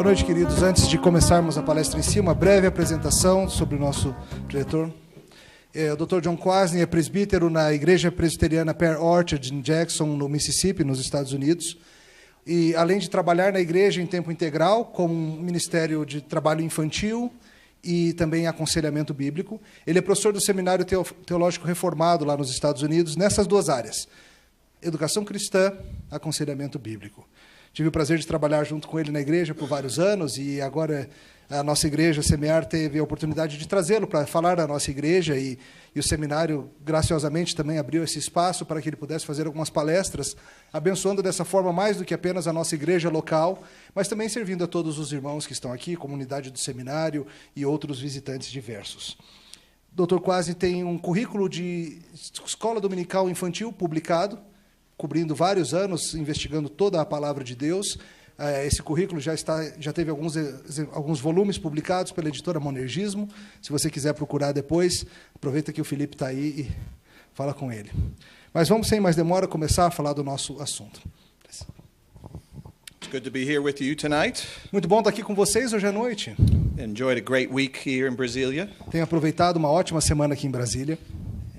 Boa noite, queridos. Antes de começarmos a palestra em si, uma breve apresentação sobre o nosso preletor. O Dr. John Kwasny é presbítero na Igreja Presbiteriana Pear Orchard, em Jackson, no Mississippi, nos Estados Unidos. E, além de trabalhar na igreja em tempo integral, como um ministério de trabalho infantil e também aconselhamento bíblico, ele é professor do Seminário Teológico Reformado, lá nos Estados Unidos, nessas duas áreas: educação cristã, aconselhamento bíblico. Tive o prazer de trabalhar junto com ele na igreja por vários anos, e agora a nossa igreja, Seminário, teve a oportunidade de trazê-lo para falar da nossa igreja, e o Seminário, graciosamente, também abriu esse espaço para que ele pudesse fazer algumas palestras, abençoando dessa forma mais do que apenas a nossa igreja local, mas também servindo a todos os irmãos que estão aqui, comunidade do Seminário e outros visitantes diversos. Dr. Kwasny tem um currículo de escola dominical infantil publicado, cobrindo vários anos, investigando toda a palavra de Deus. Esse currículo já teve alguns volumes publicados pela editora Monergismo. Se você quiser procurar depois, aproveita que o Felipe está aí e fala com ele. Mas vamos, sem mais demora, começar a falar do nosso assunto. It's good to be here with you tonight. Muito bom estar aqui com vocês hoje à noite. Enjoyed a great week here in Brasília. Tenho aproveitado uma ótima semana aqui em Brasília.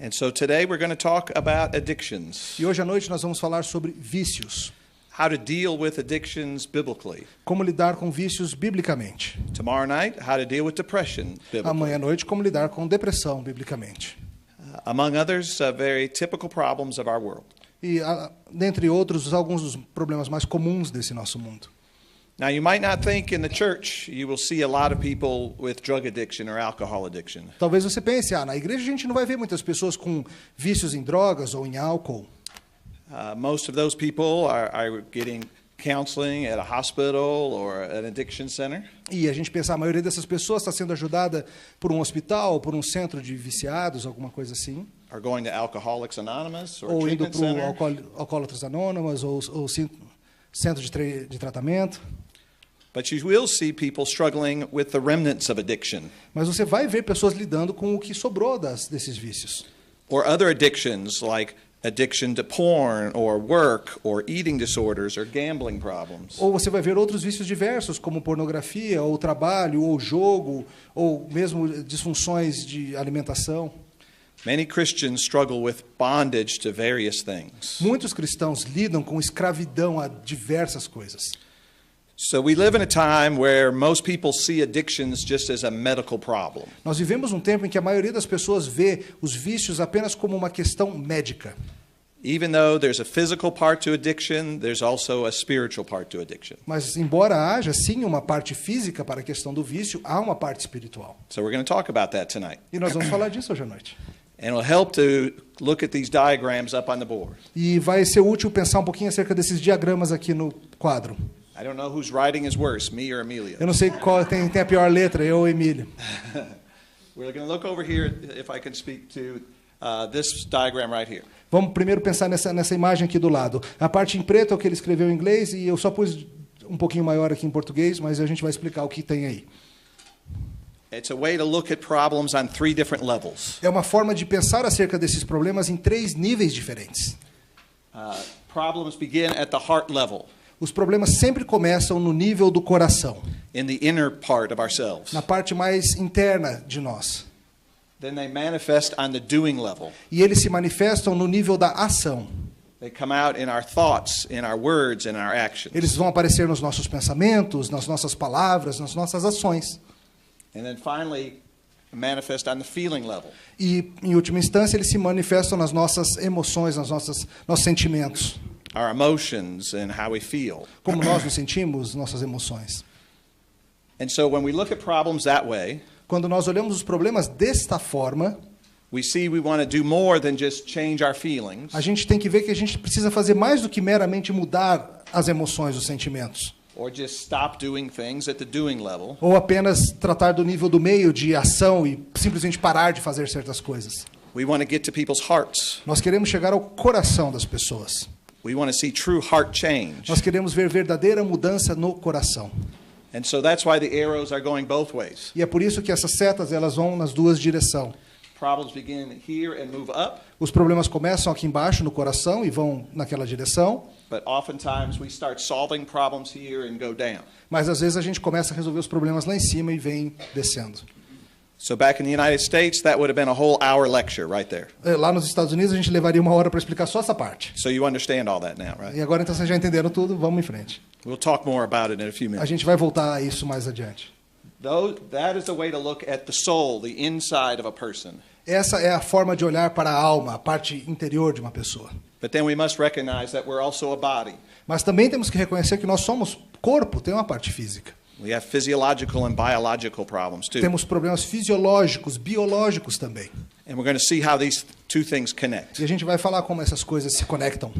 And so today we're going to talk about addictions. E hoje à noite nós vamos falar sobre vícios. How to deal with addictions biblically. Como lidar com vícios biblicamente. Tomorrow night, how to deal with depression biblically. Amanhã à noite, como lidar com depressão biblicamente. Among others, very typical problems of our world. E, dentre outros, alguns dos problemas mais comuns desse nosso mundo. Now, you might not think in the church you will see a lot of people with drug addiction or alcohol addiction. Talvez você pense, na igreja a gente não vai ver muitas pessoas com vícios em drogas ou em álcool. Most of those people are getting counseling at a hospital or an addiction center. E a gente pensa, a maioria dessas pessoas está sendo ajudada por um hospital, por um centro de viciados, alguma coisa assim. Or going to Alcoholics Anonymous or ou indo treatment para o center. Alcoólatras Anônimas ou centro de tratamento. But you will see people struggling with the remnants of addiction. Mas você vai ver pessoas lidando com o que sobrou desses vícios. Or other addictions like addiction to porn or work or eating disorders or gambling problems. Ou você vai ver outros vícios diversos, como pornografia, ou trabalho, ou jogo, ou mesmo disfunções de alimentação. Many Christians struggle with bondage to various things. Muitos cristãos lidam com escravidão a diversas coisas. So we live in a time where most people see addictions just as a medical problem. Nós vivemos um tempo em que a maioria das pessoas vê os vícios apenas como uma questão médica. Even though there's a physical part to addiction, there's also a spiritual part to addiction. Mas embora haja sim uma parte física para a questão do vício, há uma parte espiritual. So we're going to talk about that tonight. E nós vamos falar disso hoje à noite. And it'll help to look at these diagrams up on the board. E vai ser útil pensar um pouquinho acerca desses diagramas aqui no quadro. I don't know whose writing is worse, me or Amelia. Eu não sei qual tem a pior letra, eu ou Emília. We're going to look over here, if I can speak to this diagram right here. Vamos primeiro pensar nessa imagem aqui do lado. A parte em preto é o que ele escreveu em inglês, e eu só pus um pouquinho maior aqui em português, mas a gente vai explicar o que tem aí. It's a way to look at problems on 3 different levels. É uma forma de pensar acerca desses problemas em 3 níveis diferentes. Problems begin at the heart level. Os problemas sempre começam no nível do coração. In the inner part of ourselves. Na parte mais interna de nós. Then they manifest on the doing level. E eles se manifestam no nível da ação. They come out in our thoughts, in our words, in our actions. Eles vão aparecer nos nossos pensamentos, nas nossas palavras, nas nossas ações. And then finally manifest on the feeling level. E em última instância eles se manifestam nas nossas emoções, nossos sentimentos. Our emotions and how we feel. Como nós nos sentimos, nossas emoções. And so when we look at problems that way, quando nós olhamos os problemas desta forma, we see we want to do more than just change our feelings. A gente tem que ver que a gente precisa fazer mais do que meramente mudar as emoções, os sentimentos. Or just stop doing things at the doing level. Ou apenas tratar do nível do meio de ação e simplesmente parar de fazer certas coisas. We want to get to people's hearts. Nós queremos chegar ao coração das pessoas. We want to see true heart change. Nós queremos ver verdadeira mudança no coração. And so that's why the arrows are going both ways. E é por isso que essas setas elas vão nas duas direções. Problems begin here and move up. Os problemas começam aqui embaixo no coração e vão naquela direção. But oftentimes we start solving problems here and go down. Mas às vezes a gente começa a resolver os problemas lá em cima e vem descendo. So back in the United States, that would have been a whole hour lecture right there. Lá nos Estados Unidos a gente levaria 1 hora para explicar só essa parte. So you understand all that now, right? E agora então vocês já entenderam tudo, vamos em frente. We'll talk more about it in a few A minutes. gente vai voltar a isso mais adiante. That is the way to look at the soul, the inside of a person. Essa é a forma de olhar para a alma, a parte interior de uma pessoa. But then we must recognize that we're also a body. Mas também temos que reconhecer que nós somos corpo, tem uma parte física. We have physiological and biological problems too. Temos problemas fisiológicos, biológicos também. And we're going to see how these two things connect. E a gente vai falar como essas coisas se conectam.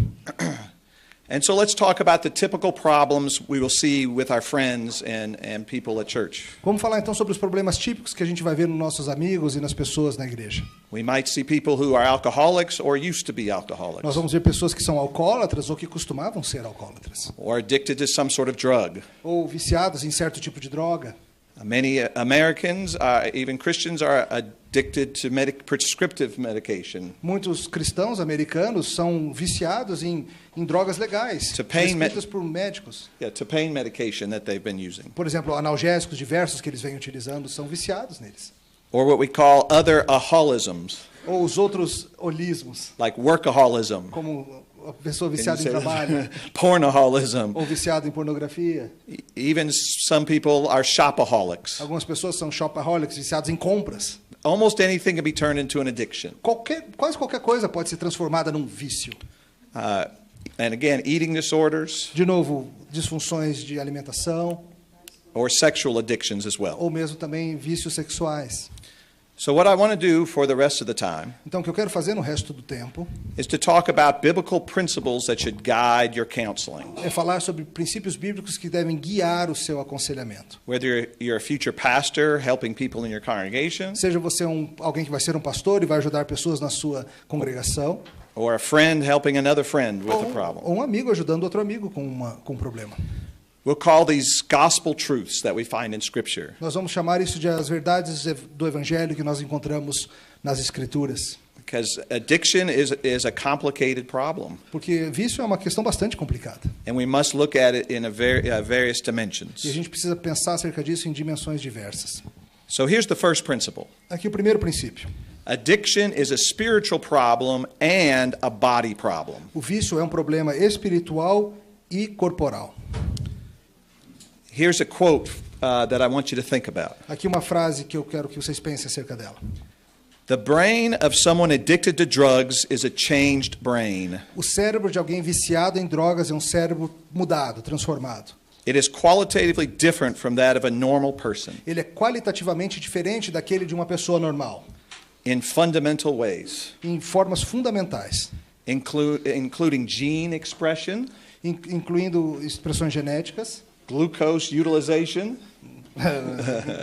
And so let's talk about the typical problems we will see with our friends and people at church. Vamos falar então sobre os problemas típicos que a gente vai ver nos nossos amigos e nas pessoas na igreja. We might see people who are alcoholics or used to be alcoholics. Nós vamos ver pessoas que são alcoólatras ou que costumavam ser alcoólatras. Or addicted to some sort of drug. Ou viciadas em certo tipo de droga. Many Americans, even Christians, are addicted to prescriptive medication. Muitos cristãos americanos são viciados em drogas legais, prescritas por médicos. Yeah, to pain medication that they've been using. Por exemplo, analgésicos diversos que eles vêm utilizando são viciados neles. Or what we call other aholisms. Ou os outros holismos. Like workaholism. Como a pessoa viciada em trabalho. Pornoholism. Ou viciada em pornografia. Even some people are shopaholics. Algumas pessoas são shopaholics, viciados em compras. Almost anything can be turned into an addiction. Quase qualquer coisa pode ser transformada num vício. And again, eating disorders. De novo, disfunções de alimentação. Or sexual addictions as well. Ou mesmo também vícios sexuais. So what I want to do for the rest of the time Então o que eu quero fazer no resto do tempo is to talk about biblical principles that should guide your counseling. É falar sobre princípios bíblicos que devem guiar o seu aconselhamento. Whether you're a future pastor helping people in your congregation, seja você alguém que vai ser um pastor e vai ajudar pessoas na sua congregação, or a friend helping another friend with a problem. Ou um amigo ajudando outro amigo com um problema. We'll call these gospel truths that we find in Scripture. Nós vamos chamar isso de as verdades do evangelho que nós encontramos nas escrituras. Because addiction is a complicated problem. Porque vício é uma questão bastante complicada. And we must look at it in various dimensions. E a gente precisa pensar acerca disso em dimensões diversas. So here's the first principle. Aqui o primeiro princípio. Addiction is a spiritual problem and a body problem. O vício é um problema espiritual e corporal. Here's a quote that I want you to think about. Aqui uma frase que eu quero que vocês pensem acerca dela. The brain of someone addicted to drugs is a changed brain. O cérebro de alguém viciado em drogas é um cérebro mudado, transformado. It is qualitatively different from that of a normal person. Ele é qualitativamente diferente daquele de uma pessoa normal. In fundamental ways. Em formas fundamentais. Including gene expression. Incluindo expressões genéticas. Glucose utilization.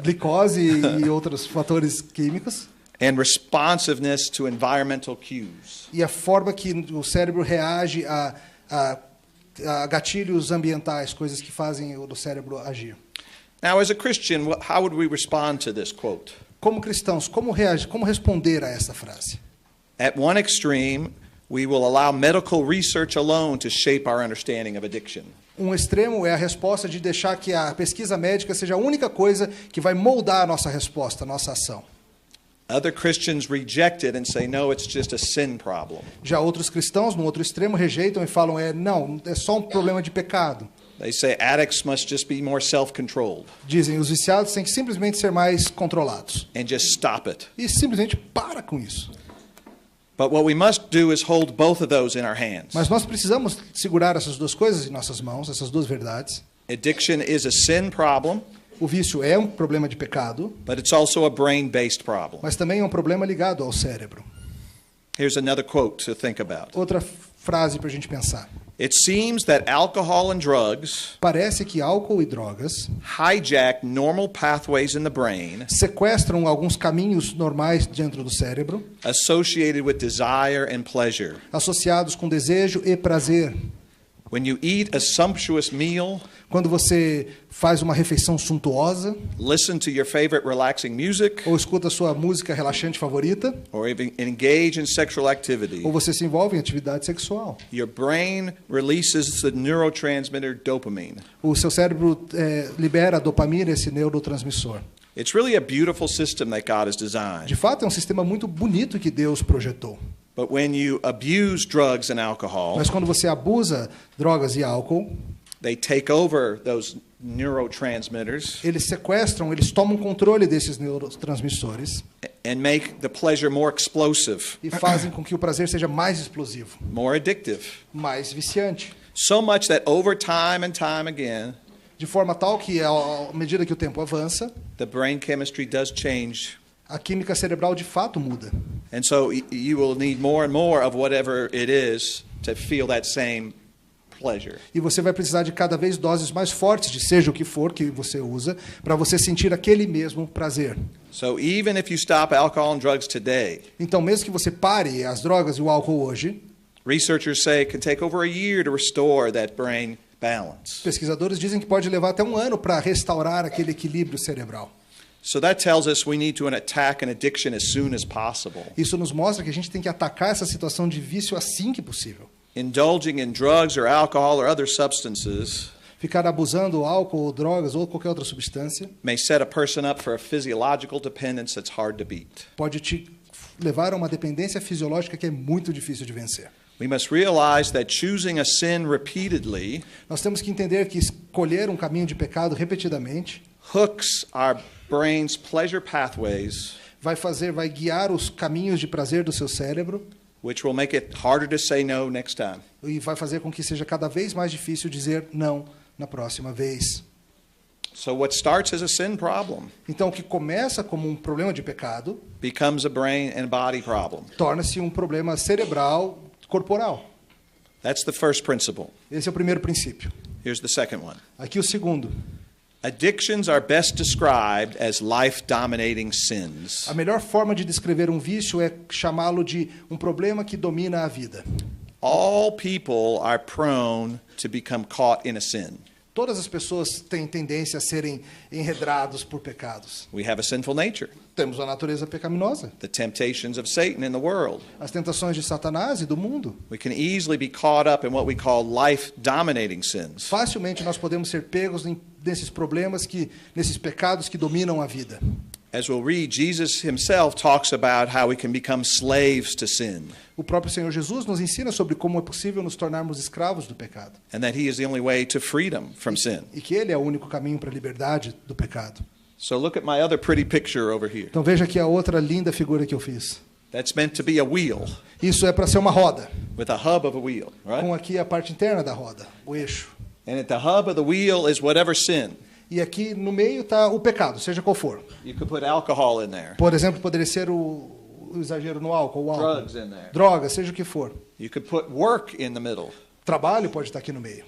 Glicose e outros fatores químicos. And responsiveness to environmental cues. E a forma que o cérebro reage a gatilhos ambientais, coisas que fazem o cérebro agir. Now, as a Christian, how would we respond to this quote? Como cristãos, como responder a essa frase? At one extreme, we will allow medical research alone to shape our understanding of addiction. Um extremo é a resposta de deixar que a pesquisa médica seja a única coisa que vai moldar a nossa resposta, a nossa ação. Other Christians reject it and say, no, it's just a sin problem. Já outros cristãos, no outro extremo, rejeitam e falam, não, é só um problema de pecado. They say addicts must just be more self-controlled. Dizem, os viciados têm que simplesmente ser mais controlados. And just stop it. E simplesmente para com isso. But what we must do is hold both of those in our hands. Mas nós precisamos segurar essas duas coisas em nossas mãos, essas duas verdades. Addiction is a sin problem. O vício é um problema de pecado. But it's also a brain-based problem. Mas também é um problema ligado ao cérebro. Here's another quote to think about. Outra frase para a gente pensar. It seems that alcohol and drugs parece que álcool e drogas hijack normal pathways in the brain, sequestram alguns caminhos normais dentro do cérebro, associated with desire and pleasure, associados com desejo e prazer. When you eat a sumptuous meal, Quando você faz uma refeição suntuosa, listen to your favorite relaxing music, ou escuta a sua música relaxante favorita, or even engage in sexual activity, ou você se envolve em atividade sexual, your brain releases the neurotransmitter dopamine. o seu cérebro libera a dopamina, esse neurotransmissor. It's really a beautiful system that God has De designed. fato, é um sistema muito bonito que Deus projetou. But when you abuse drugs and alcohol, Mas quando você abusa drogas e álcool, they take over those neurotransmitters eles sequestram, eles tomam controle desses neurotransmissores and make the pleasure more explosive, e fazem com que o prazer seja mais explosivo, more addictive. mais viciante. So much that over time and time again, De forma tal que, à medida que o tempo avança, the brain chemistry does change. a química cerebral de fato muda. And so you will need more and more of whatever it is to feel that same pleasure. E você vai precisar de cada vez doses mais fortes, de seja o que for que você usa, para você sentir aquele mesmo prazer. So even if you stop alcohol and drugs today, Então, mesmo que você pare as drogas e o álcool hoje, researchers say it can take over a year to restore that brain balance. pesquisadores dizem que pode levar até um ano para restaurar aquele equilíbrio cerebral. So that tells us we need to attack an addiction as soon as possible. Isso nos mostra que a gente tem que atacar essa situação de vício assim que possível. Indulging in drugs or alcohol or other substances Ficar abusando álcool ou drogas ou qualquer outra substância may set a person up for a physiological dependence that's hard to beat. pode te levar a uma dependência fisiológica que é muito difícil de vencer. We must realize that choosing a sin repeatedly Nós temos que entender que escolher um caminho de pecado repetidamente hooks our brain's pleasure pathways, vai guiar os caminhos de prazer do seu cérebro which will make it harder to say no next time. e vai fazer com que seja cada vez mais difícil dizer não na próxima vez. So what starts as a sin problem Então, o que começa como um problema de pecado becomes a brain and body problem. torna-se um problema cerebral, corporal. That's the first principle. Esse é o primeiro princípio. Here's the second one. Aqui o segundo. Addictions are best described as life-dominating sins. A melhor forma de descrever um vício é chamá-lo de um problema que domina a vida. All people are prone to become caught in a sin. Todas as pessoas têm tendência a serem enredados por pecados. We have a sinful nature, Temos a natureza pecaminosa, the temptations of Satan in the world. as tentações de Satanás e do mundo. We can easily be caught up in what we call life-dominating sins. Facilmente nós podemos ser pegos nesses problemas, nesses pecados que dominam a vida. As we'll read, Jesus himself talks about how we can become slaves to sin, O próprio Senhor Jesus nos ensina sobre como é possível nos tornarmos escravos do pecado. and that he is the only way to freedom from sin. E que Ele é o único caminho para a liberdade do pecado. So look at my other pretty picture over here. Então veja aqui a outra linda figura que eu fiz. That's meant to be a wheel Isso é para ser uma roda, with a hub of a wheel, right? com aqui a parte interna da roda, o eixo. And at the hub of the wheel is whatever sin. E aqui no meio está o pecado, seja qual for. You could put alcohol in there, Por exemplo, poderia ser o exagero no álcool, o álcool. drugs in there. Droga, seja o que for. You could put work in the middle. Trabalho pode estar aqui no meio.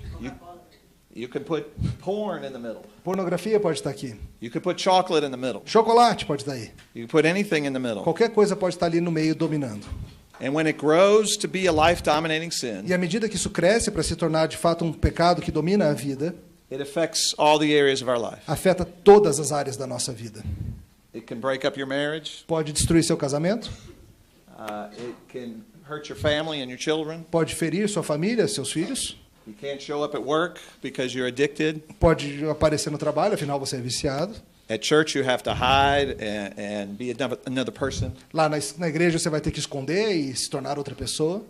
You could put porn in the middle. Pornografia pode estar aqui. You could put chocolate in the middle. Chocolate pode estar aí. You could put anything in the middle. Qualquer coisa pode estar ali no meio dominando. And when it grows to be a life-dominating sin, E à medida que isso cresce para se tornar de fato um pecado que domina a vida, it affects all the areas of our life. afeta todas as áreas da nossa vida. It can break up your marriage. Pode destruir seu casamento, It can hurt your family and your children. pode ferir sua família, seus filhos, You can't show up at work because you're addicted. pode aparecer no trabalho, afinal você é viciado. At church, you have to hide and be another person. Lá na igreja você vai ter que esconder e se tornar outra pessoa.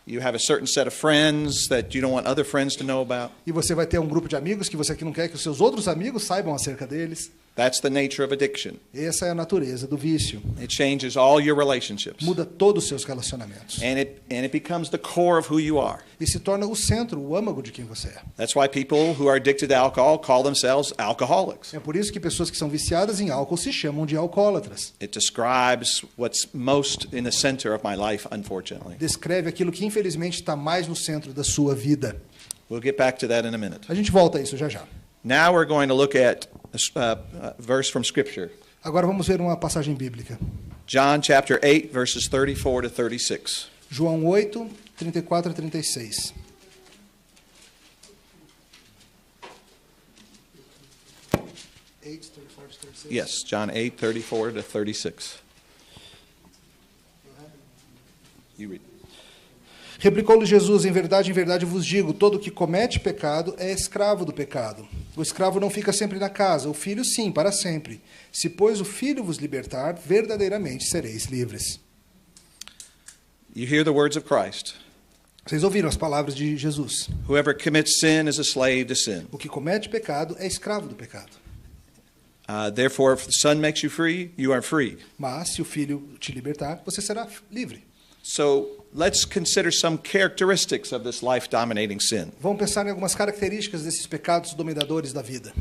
You have a certain set of friends that you don't want other friends to know about. E você vai ter um grupo de amigos que você não quer que os seus outros amigos saibam acerca deles. That's the nature of addiction. Essa é a natureza do vício. It changes all your relationships. Muda todos os seus relacionamentos. And it becomes the core of who you are. E se torna o centro, o âmago de quem você é. That's why people who are addicted to alcohol call themselves alcoholics. É por isso que pessoas que são viciadas em álcool se chamam de alcoólatras. It describes what's most in the center of my life, unfortunately. Descreve aquilo que infelizmente está mais no centro da sua vida. We'll get back to that in a minute. A gente volta a isso já já. Now we're going to look at a verse from Scripture. Agora vamos ver uma passagem bíblica. John chapter 8, verses 34 to 36. João 8, 34 a 36. 8:34-36. Yes, John 8:34-36. You read. Replicou-lhe Jesus, em verdade vos digo, todo que comete pecado é escravo do pecado. O escravo não fica sempre na casa, o filho sim, para sempre. Se, pois, o filho vos libertar, verdadeiramente sereis livres. You hear the words of Christ. Vocês ouviram as palavras de Jesus. Whoever commits sin is a slave to sin. O que comete pecado é escravo do pecado. Therefore, if the Son makes you free, you are free. Mas, se o filho te libertar, você será livre. So, let's consider some characteristics of this life-dominating sin. Vamos pensar em algumas características desses pecados dominadores da vida.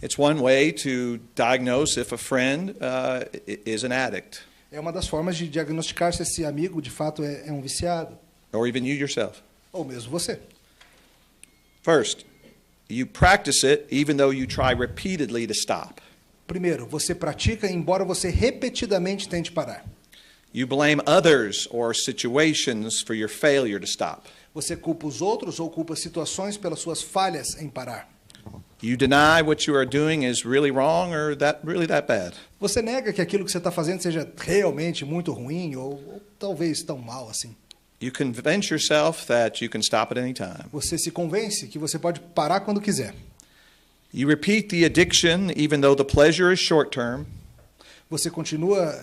It's one way to diagnose if a friend is an addict. É uma das formas de diagnosticar se esse amigo de fato é um viciado. Or even you yourself. Ou mesmo você. First, you practice it even though you try repeatedly to stop. Primeiro, você pratica embora você repetidamente tente parar. You blame others or situations for your failure to stop. Você culpa os outros ou culpa situações pelas suas falhas em parar. You deny what you are doing is really wrong or really that bad. Você nega que aquilo que você está fazendo seja realmente muito ruim ou talvez tão mal assim. You convince yourself that you can stop at any time. Você se convence que você pode parar quando quiser. You repeat the addiction even though the pleasure is short term. Você continua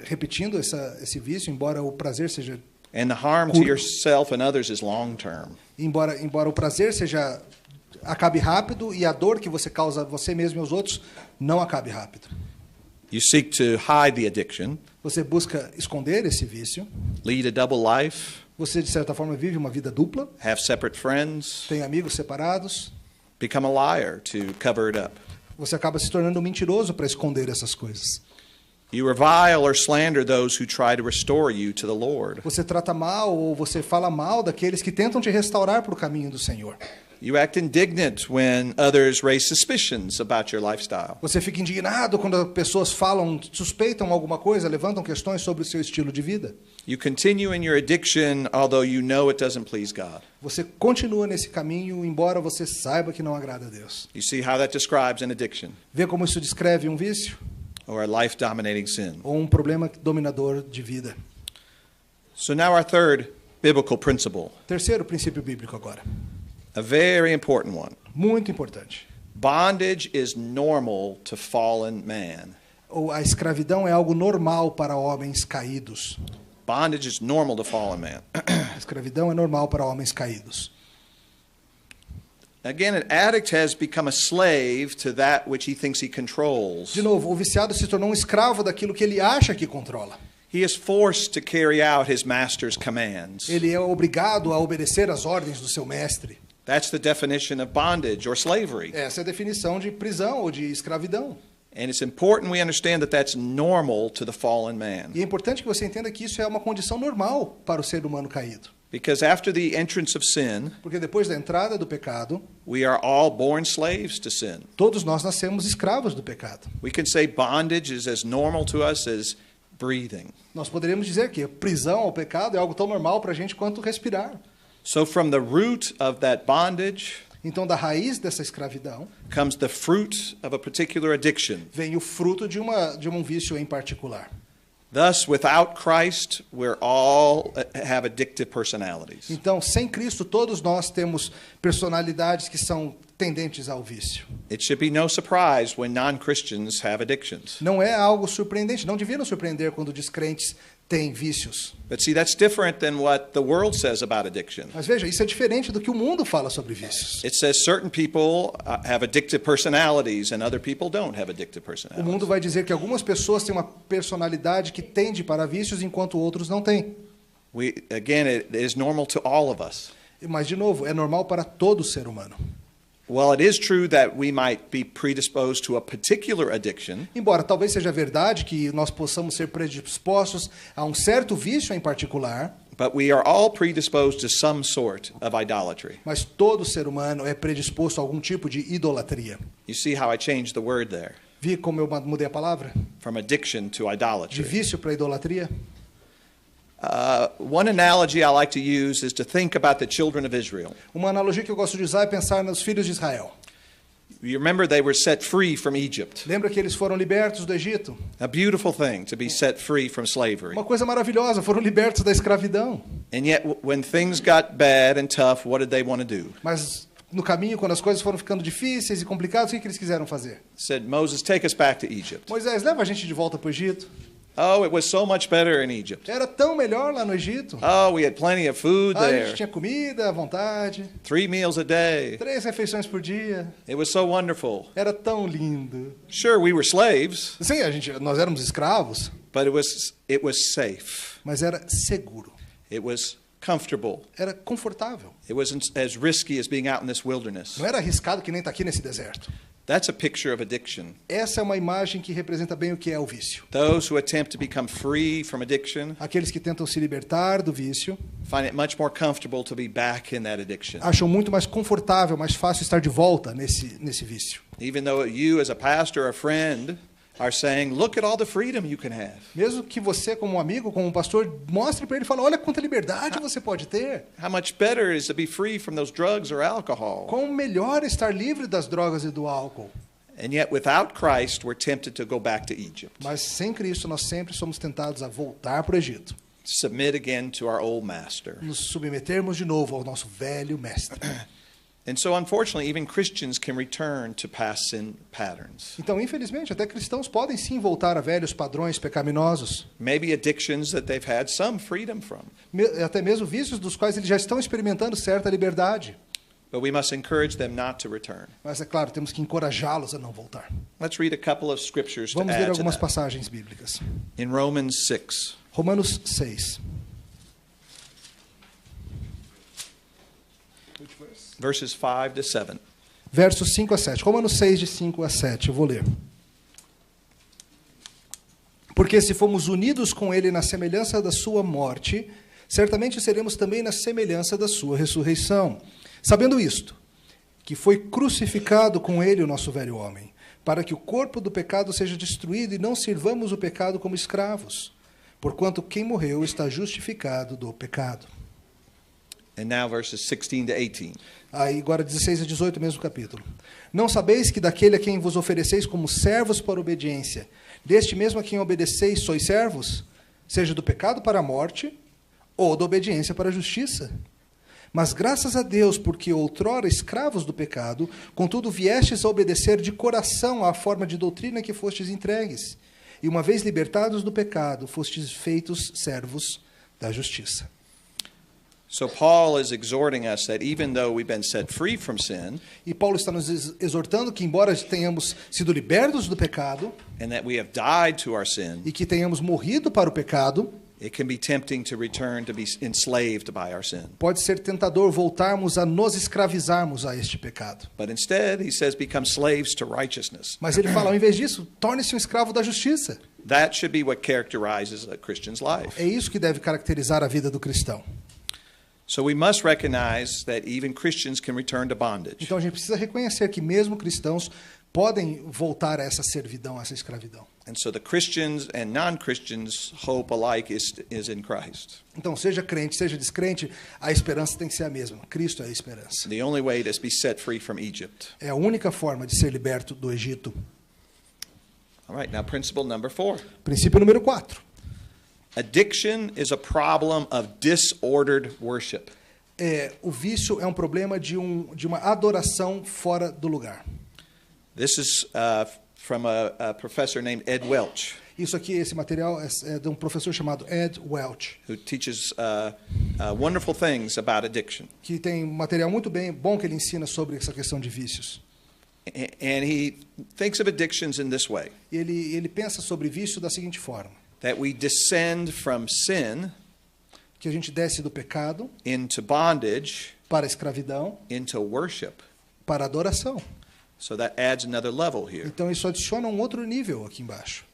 repetindo esse vício, embora o prazer seja And the harm to yourself and others is long term. Embora o prazer acabe rápido e a dor que você causa a você mesmo e aos outros não acabe rápido. You seek to hide the addiction. Você busca esconder esse vício. Lead a double life. Você de certa forma vive uma vida dupla. Have separate friends. Tem amigos separados. Become a liar to cover it up. Você acaba se tornando um mentiroso para esconder essas coisas. You revile or slander those who try to restore you to the Lord. Você trata mal ou você fala mal daqueles que tentam te restaurar para o caminho do Senhor. You act indignant when others raise suspicions about your lifestyle. Você fica indignado quando pessoas suspeitam alguma coisa, levantam questões sobre o seu estilo de vida. You continue in your addiction although you know it doesn't please God. Você continua nesse caminho embora você saiba que não agrada a Deus. You see how that describes an addiction? Vê como isso descreve um vício? Or a life-dominating sin. Ou um problema dominador de vida. So now our third biblical principle. Terceiro princípio bíblico agora. A very important one. Muito importante. Bondage is normal to fallen man. A escravidão é algo normal para homens caídos. Bondage is normal to fallen man. A escravidão é normal para homens caídos. Again, an addict has become a slave to that which he thinks he controls. De novo, o viciado se tornou um escravo daquilo que ele acha que controla. He is forced to carry out his master's commands. Ele é obrigado a obedecer às ordens do seu mestre. That's the definition of bondage or slavery. Essa é a definição de prisão ou de escravidão. And it's important we understand that that's normal to the fallen man. E é importante que você entenda que isso é uma condição normal para o ser humano caído. Because after the entrance of sin, porque depois da entrada do pecado, we are all born slaves to sin. Todos nós nascemos escravos do pecado. We can say bondage is as normal to us as breathing. Nós poderíamos dizer que a prisão ao pecado é algo tão normal para a gente quanto respirar. So from the root of that bondage, então da raiz dessa escravidão, comes the fruit of a particular addiction. Vem o fruto de um vício em particular. Thus, without Christ, we're all have addictive personalities. Então, sem Cristo, todos nós temos personalidades que são tendentes ao vício. It should be no surprise when non-Christians have addictions. Não é algo surpreendente, não devia nos surpreender quando descrentes têm vícios. But see, that's different than what the world says about addiction. Mas veja, isso é diferente do que o mundo fala sobre vícios. It says certain people have addictive personalities and other people don't have addictive personalities. O mundo vai dizer que algumas pessoas têm uma personalidade que tende para vícios enquanto outros não têm. Again, it is normal to all of us. Mas de novo, é normal para todo ser humano. Well, it is true that we might be predisposed to a particular addiction. Embora talvez seja verdade que nós possamos ser predispostos a um certo vício em particular, but we are all predisposed to some sort of idolatry. Mas todo ser humano é predisposto a algum tipo de idolatria. You see how I changed the word there? Vi como eu mudei a palavra? From addiction to idolatry. De vício para idolatria. One analogy I like to use is to think about the children of Israel. Uma analogia que eu gosto de usar é pensar nos filhos de Israel. You remember they were set free from Egypt. Lembra que eles foram libertos do Egito? A beautiful thing to be set free from slavery. Uma coisa maravilhosa, foram libertos da escravidão. And yet when things got bad and tough, what did they want to do? Mas no caminho, quando as coisas foram ficando difíceis e complicadas, o que eles quiseram fazer? Said, Moses, take us back to Egypt. Moisés, leva a gente de volta para o Egito. Oh, it was so much better in Egypt. Era tão melhor lá no Egito. Oh, we had plenty of food A there. gente tinha comida à vontade. 3 meals a day. 3 refeições por dia. It was so wonderful. Era tão lindo. Sure, we were slaves, Sim, nós éramos escravos, but it was safe. mas era seguro. It was comfortable. Era confortável. It wasn't as risky as being out in this wilderness. Não era arriscado que nem está aqui nesse deserto. That's a picture of addiction. Essa é uma imagem que representa bem o que é o vício. Those who attempt to become free from addiction Aqueles que tentam se libertar do vício find it much more comfortable to be back in that addiction. acham muito mais confortável, mais fácil estar de volta nesse vício. Even though you, as a pastor or a friend, are saying, look at all the freedom you can have. Mesmo que você, como um amigo, como um pastor, mostre para ele e fale, olha quanta liberdade você pode ter. How much better it is to be free from those drugs or alcohol. Quão melhor é estar livre das drogas e do álcool. And yet without Christ, we're tempted to go back to Egypt. Mas sem Cristo, nós sempre somos tentados a voltar para o Egito. Submit again to our old master. Nos submetermos de novo ao nosso velho mestre. And so, unfortunately, even Christians can return to past sin patterns. Então, infelizmente, até cristãos podem sim voltar a velhos padrões pecaminosos. Maybe addictions that they've had some freedom from. Até mesmo vícios dos quais eles já estão experimentando certa liberdade. But we must encourage them not to return. Mas, é claro, temos que encorajá-los a não voltar. Let's read a couple of scriptures to Vamos ler add to algumas that. passagens bíblicas. In Romans 6. Romanos 6. Verses 5 to 7. Versos 5 a 7. Romanos 6, de 5 a 7. Eu vou ler. Porque se fomos unidos com ele na semelhança da sua morte, certamente seremos também na semelhança da sua ressurreição. Sabendo isto, que foi crucificado com ele o nosso velho homem, para que o corpo do pecado seja destruído e não sirvamos o pecado como escravos, porquanto quem morreu está justificado do pecado. And now verses 16 to 18. Aí, agora 16 a 18, mesmo capítulo. Não sabeis que daquele a quem vos ofereceis como servos para a obediência, deste mesmo a quem obedeceis sois servos, seja do pecado para a morte, ou da obediência para a justiça? Mas graças a Deus, porque outrora escravos do pecado, contudo viestes a obedecer de coração à forma de doutrina que fostes entregues, e uma vez libertados do pecado, fostes feitos servos da justiça. So Paul is exhorting us that even though we've been set free from sin, E Paulo está nos exortando que, embora tenhamos sido libertos do pecado, and that we have died to our sin, e que tenhamos morrido para o pecado, it can be tempting to return to be enslaved by our sin. pode ser tentador voltarmos a nos escravizarmos a este pecado. But instead, he says, become slaves to righteousness. Mas ele fala, ao invés disso, torne-se um escravo da justiça. That should be what characterizes a Christian's life. É isso que deve caracterizar a vida do cristão. So we must recognize that even Christians can return to bondage. Então a gente precisa reconhecer que mesmo cristãos podem voltar a essa servidão, a essa escravidão. And so the Christians and non-Christians' hope alike is in Christ. Então, seja crente, seja descrente, a esperança tem que ser a mesma. Cristo é a esperança. The only way to be set free from Egypt. É a única forma de ser liberto do Egito. All right, now principle number 4. Princípio número 4. Addiction is a problem of disordered worship. O vício é um problema de uma adoração fora do lugar. This is from a professor named Ed Welch, Isso aqui, esse material é de um professor chamado Ed Welch, who teaches wonderful things about addiction. que tem um material muito bom que ele ensina sobre essa questão de vícios. And he thinks of addictions in this way, E ele pensa sobre vício da seguinte forma: that we descend from sin que a gente desce do pecado into bondage, para a escravidão, into worship. para a adoração. So that adds another level here. Então isso adiciona um outro nível aqui embaixo.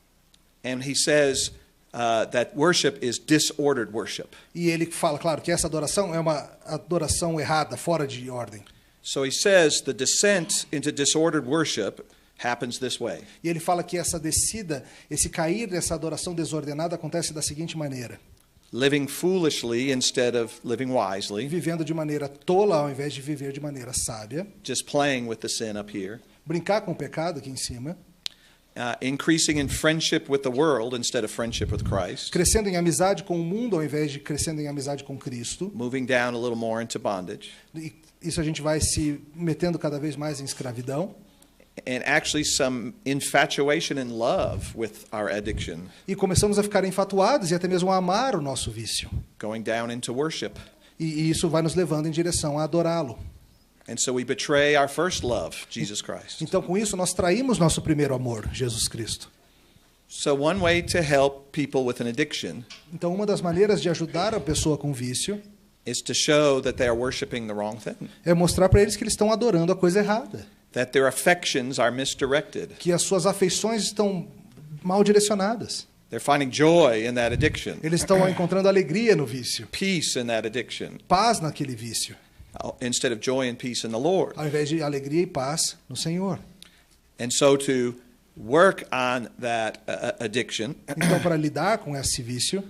And he says that worship is disordered worship. E ele fala, claro, que essa adoração é uma adoração errada, fora de ordem. So he says the descent into disordered worship happens this way. E ele fala que essa descida, esse cair dessa adoração desordenada acontece da seguinte maneira: Living foolishly instead of living wisely, vivendo de maneira tola ao invés de viver de maneira sábia, just playing with the sin up here, brincar com o pecado aqui em cima, increasing in friendship with the world instead of friendship with Christ, crescendo em amizade com o mundo ao invés de crescendo em amizade com Cristo. moving down a little more into bondage, E isso a gente vai se metendo cada vez mais em escravidão. and actually some infatuation and love with our addiction, E começamos a ficar enfatuados e até mesmo a amar o nosso vício. going down into worship. E isso vai nos levando em direção a adorá-lo. And so we betray our first love, Jesus Christ. Então, com isso, nós traímos nosso primeiro amor, Jesus Cristo. So one way to help people with an addiction Então, uma das maneiras de ajudar a pessoa com vício is to show that they are worshiping the wrong thing, é mostrar para eles que eles estão adorando a coisa errada, that their affections are misdirected. que as suas afeições estão mal direcionadas. They're finding joy in that addiction, Eles estão encontrando alegria no vício, peace in that addiction, paz naquele vício, instead of joy and peace in the Lord. ao invés de alegria e paz no Senhor. And so to work on that addiction, Então, para lidar com esse vício,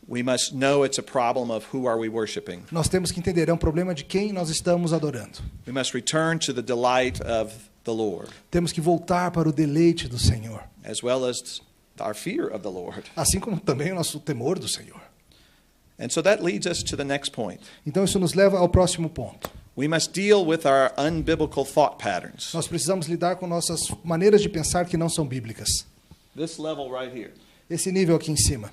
we must know it's a problem of who are we worshiping. nós temos que entender, é um problema de quem nós estamos adorando. We must return to the delight of the Lord, Temos que voltar para o deleite do Senhor, as well as our fear of the Lord. assim como também o nosso temor do Senhor. And so that leads us to the next point. Então, isso nos leva ao próximo ponto. We must deal with our unbiblical thought patterns. Nós precisamos lidar com nossas maneiras de pensar que não são bíblicas. This level right here. Esse nível aqui em cima.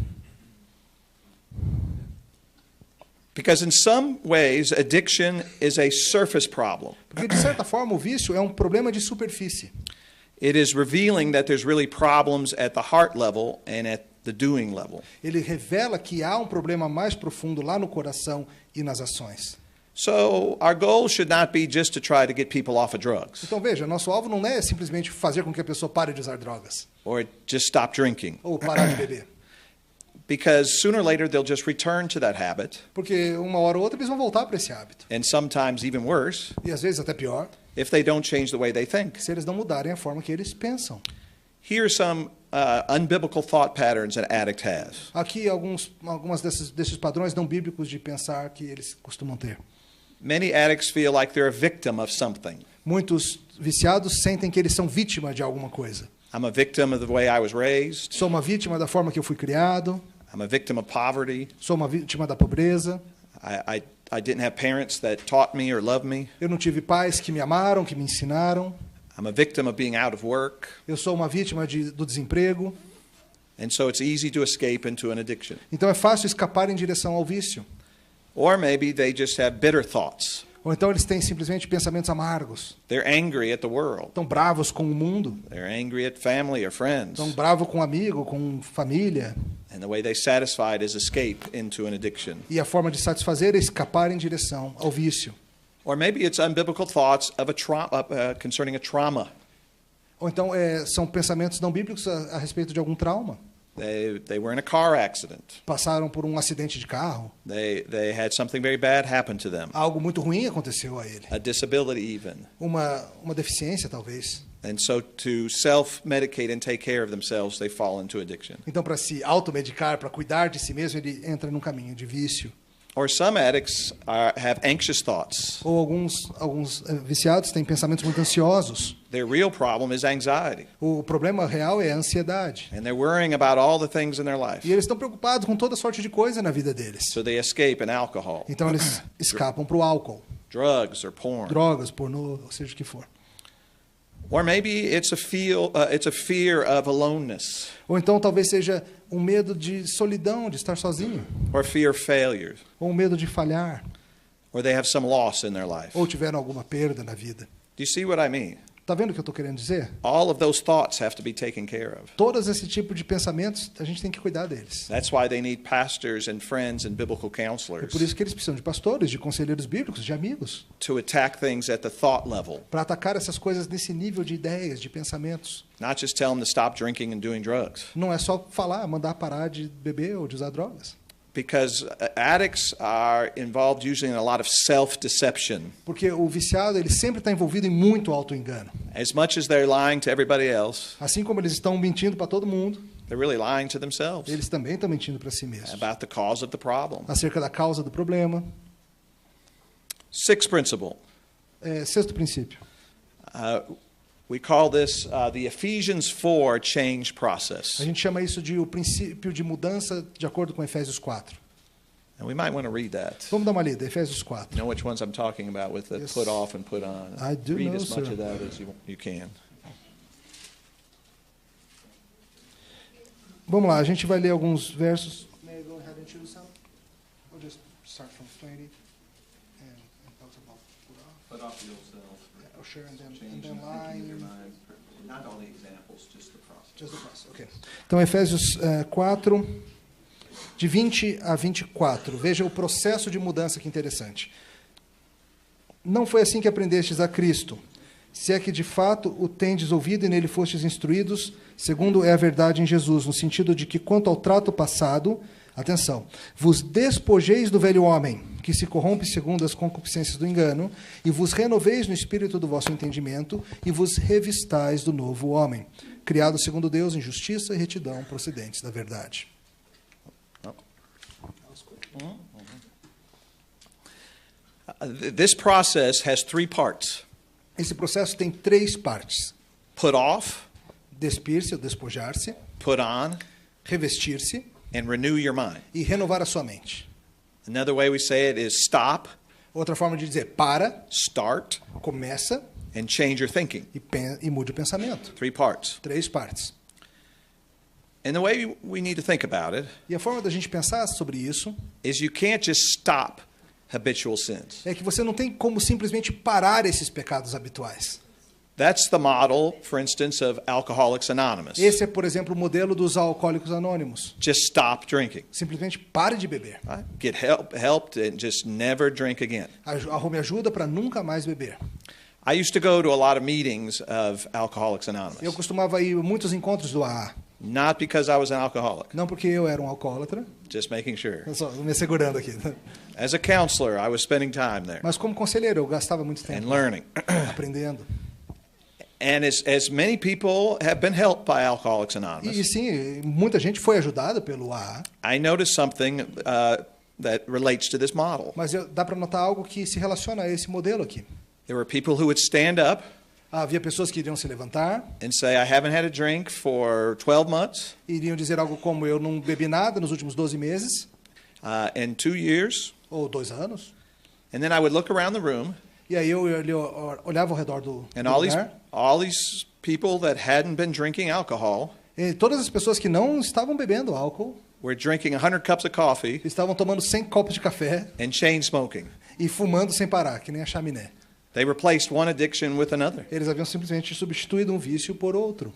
Because in some ways, addiction is a surface problem. Porque, de certa forma, o vício é um problema de superfície. It is revealing that there's really problems at the heart level and at the doing level. Ele revela que há um problema mais profundo lá no coração e nas ações. So our goal should not be just to try to get people off of drugs Então, veja, nosso alvo não é simplesmente fazer com que a pessoa pare de usar drogas or just stop drinking. ou parar de beber. Because sooner or later they'll just return to that habit, Porque uma hora ou outra eles vão voltar para esse hábito. and sometimes even worse, E às vezes até pior, if they don't change the way they think. se eles não mudarem a forma que eles pensam. Here are some unbiblical thought patterns an addict has. Aqui algumas desses padrões não bíblicos de pensar que eles costumam ter. Many addicts feel like they're a victim of something. Muitos viciados sentem que eles são vítima de alguma coisa. I'm a victim of the way I was raised. Sou uma vítima da forma que eu fui criado. I'm a victim of poverty. Sou uma vítima da pobreza. I didn't have parents that taught me or loved me. Eu não tive pais que me amaram, que me ensinaram. I'm a victim of being out of work. Eu sou uma vítima do desemprego. And so it's easy to escape into an addiction. Então é fácil escapar em direção ao vício. Or maybe they just have bitter thoughts. Ou então eles têm simplesmente pensamentos amargos. They're angry at the world. Estão bravos com o mundo. They're angry at family or friends. Estão bravos com amigo, com família. And the way they satisfy it is escape into an addiction. E a forma de satisfazer é escapar em direção ao vício. Or maybe it's unbiblical thoughts of concerning a trauma. Ou então são pensamentos não bíblicos a respeito de algum trauma. They were in a car accident. Passaram por um acidente de carro. They had something very bad happen to them. Algo muito ruim aconteceu a ele. A disability even. Uma deficiência, talvez. And so to self-medicate and take care of themselves, they fall into addiction. Então, para se automedicar, para cuidar de si mesmo, ele entra num caminho de vício. Or some addicts have anxious thoughts. Ou alguns viciados têm pensamentos muito ansiosos. Their real problem is anxiety. O problema real é a ansiedade. And they're worrying about all the things in their life. E eles estão preocupados com toda sorte de coisa na vida deles. So they escape in alcohol, Então eles escapam para o álcool, drugs, or porn. drogas, pornô, ou seja o que for. Or maybe it's a fear of aloneness. Ou então talvez seja um medo de solidão, de estar sozinho. Or fear of failure. Ou um medo de falhar. Or they have some loss in their life. Ou tiveram alguma perda na vida. Do you see what I mean? Está vendo o que eu estou querendo dizer? All of those thoughts have to be taken care of. Todos esse tipo de pensamentos, a gente tem que cuidar deles. That's why they need pastors and friends and biblical É counselors por isso que eles precisam de pastores, de conselheiros bíblicos, de amigos, to attack things at the thought level. para atacar essas coisas nesse nível de ideias, de pensamentos. Not just tell them to stop drinking and doing drugs. Não é só falar, mandar parar de beber ou de usar drogas. Because addicts are involved usually in a lot of self-deception. Porque o viciado, ele sempre está envolvido em muito auto-engano. As much as they're lying to everybody else, Assim como eles estão mentindo para todo mundo, they're really lying to themselves eles também estão mentindo para si mesmos. about the cause of the problem. Acerca da causa do problema. Sixth principle. Sexto princípio. We call this the Ephesians 4 change process. A gente chama isso de o princípio de mudança de acordo com Efésios 4. And we might want to read that. Vamos dar uma lida, Efésios 4. You know which ones I'm talking about with the Yes. put off and put on. I do read know, as much sir. of that as you can. Vamos lá, a gente vai ler alguns versos. May I go ahead and choose some? Or just start from 20 and talk about put off? Put off yourself. Yeah, sure, and then Change your line. mind. Not all the examples, just the process. Just the process, okay. Então, Efésios 4, de 20 a 24. Veja o processo de mudança, que interessante. Não foi assim que aprendestes a Cristo, se é que de fato o tendes ouvido e nele fostes instruídos, segundo é a verdade em Jesus, no sentido de que, quanto ao trato passado, atenção, vos despojeis do velho homem, que se corrompe segundo as concupiscências do engano, e vos renoveis no espírito do vosso entendimento, e vos revistais do novo homem, criado segundo Deus em justiça e retidão procedentes da verdade. This process has 3 parts. Esse processo tem 3 partes: Put off, despir-se ou despojar-se, put on, revestir-se and renew your mind. e renovar a sua mente. Another way we say it is stop, Outra forma de dizer: para, start, começa and change your thinking. e mude o pensamento. 3 parts. 3 partes. And the way we need to think about it E a forma da gente pensar sobre isso is you can't just stop habitual sins. é que você não tem como simplesmente parar esses pecados habituais. That's the model, for instance, of Alcoholics Anonymous. Esse é, por exemplo, o modelo dos alcoólicos anônimos. Just stop drinking. Simplesmente pare de beber. Right? Get helped and just never drink again. Arrume ajuda para nunca mais beber. I used to go to a lot of meetings of Alcoholics Anonymous. Eu costumava ir a muitos encontros do AA. Not because I was an alcoholic, Não porque eu era um alcoólatra, just making sure. eu só me segurando aqui. As a counselor, I was spending time there Mas como conselheiro, eu gastava muito and tempo learning. aprendendo. And as many people have been helped by Alcoholics E Anonymous, sim, muita gente foi ajudada pelo AA, I noticed something that relates to this model. mas dá para notar algo que se relaciona a esse modelo aqui. There were people who would stand up Havia pessoas que iriam se levantar and say, I haven't had a drink for 12 months, e iriam dizer algo como: eu não bebi nada nos últimos 12 meses, in 2 years. ou 2 anos. And then I would look around the room, E aí eu olhava ao redor do and lugar, all these people that hadn't been drinking alcohol e todas as pessoas que não estavam bebendo álcool were drinking 100 cups of coffee estavam tomando 100 copos de café and chain smoking. e fumando sem parar, que nem a chaminé. They replaced one addiction with another. Eles haviam simplesmente substituído um vício por outro.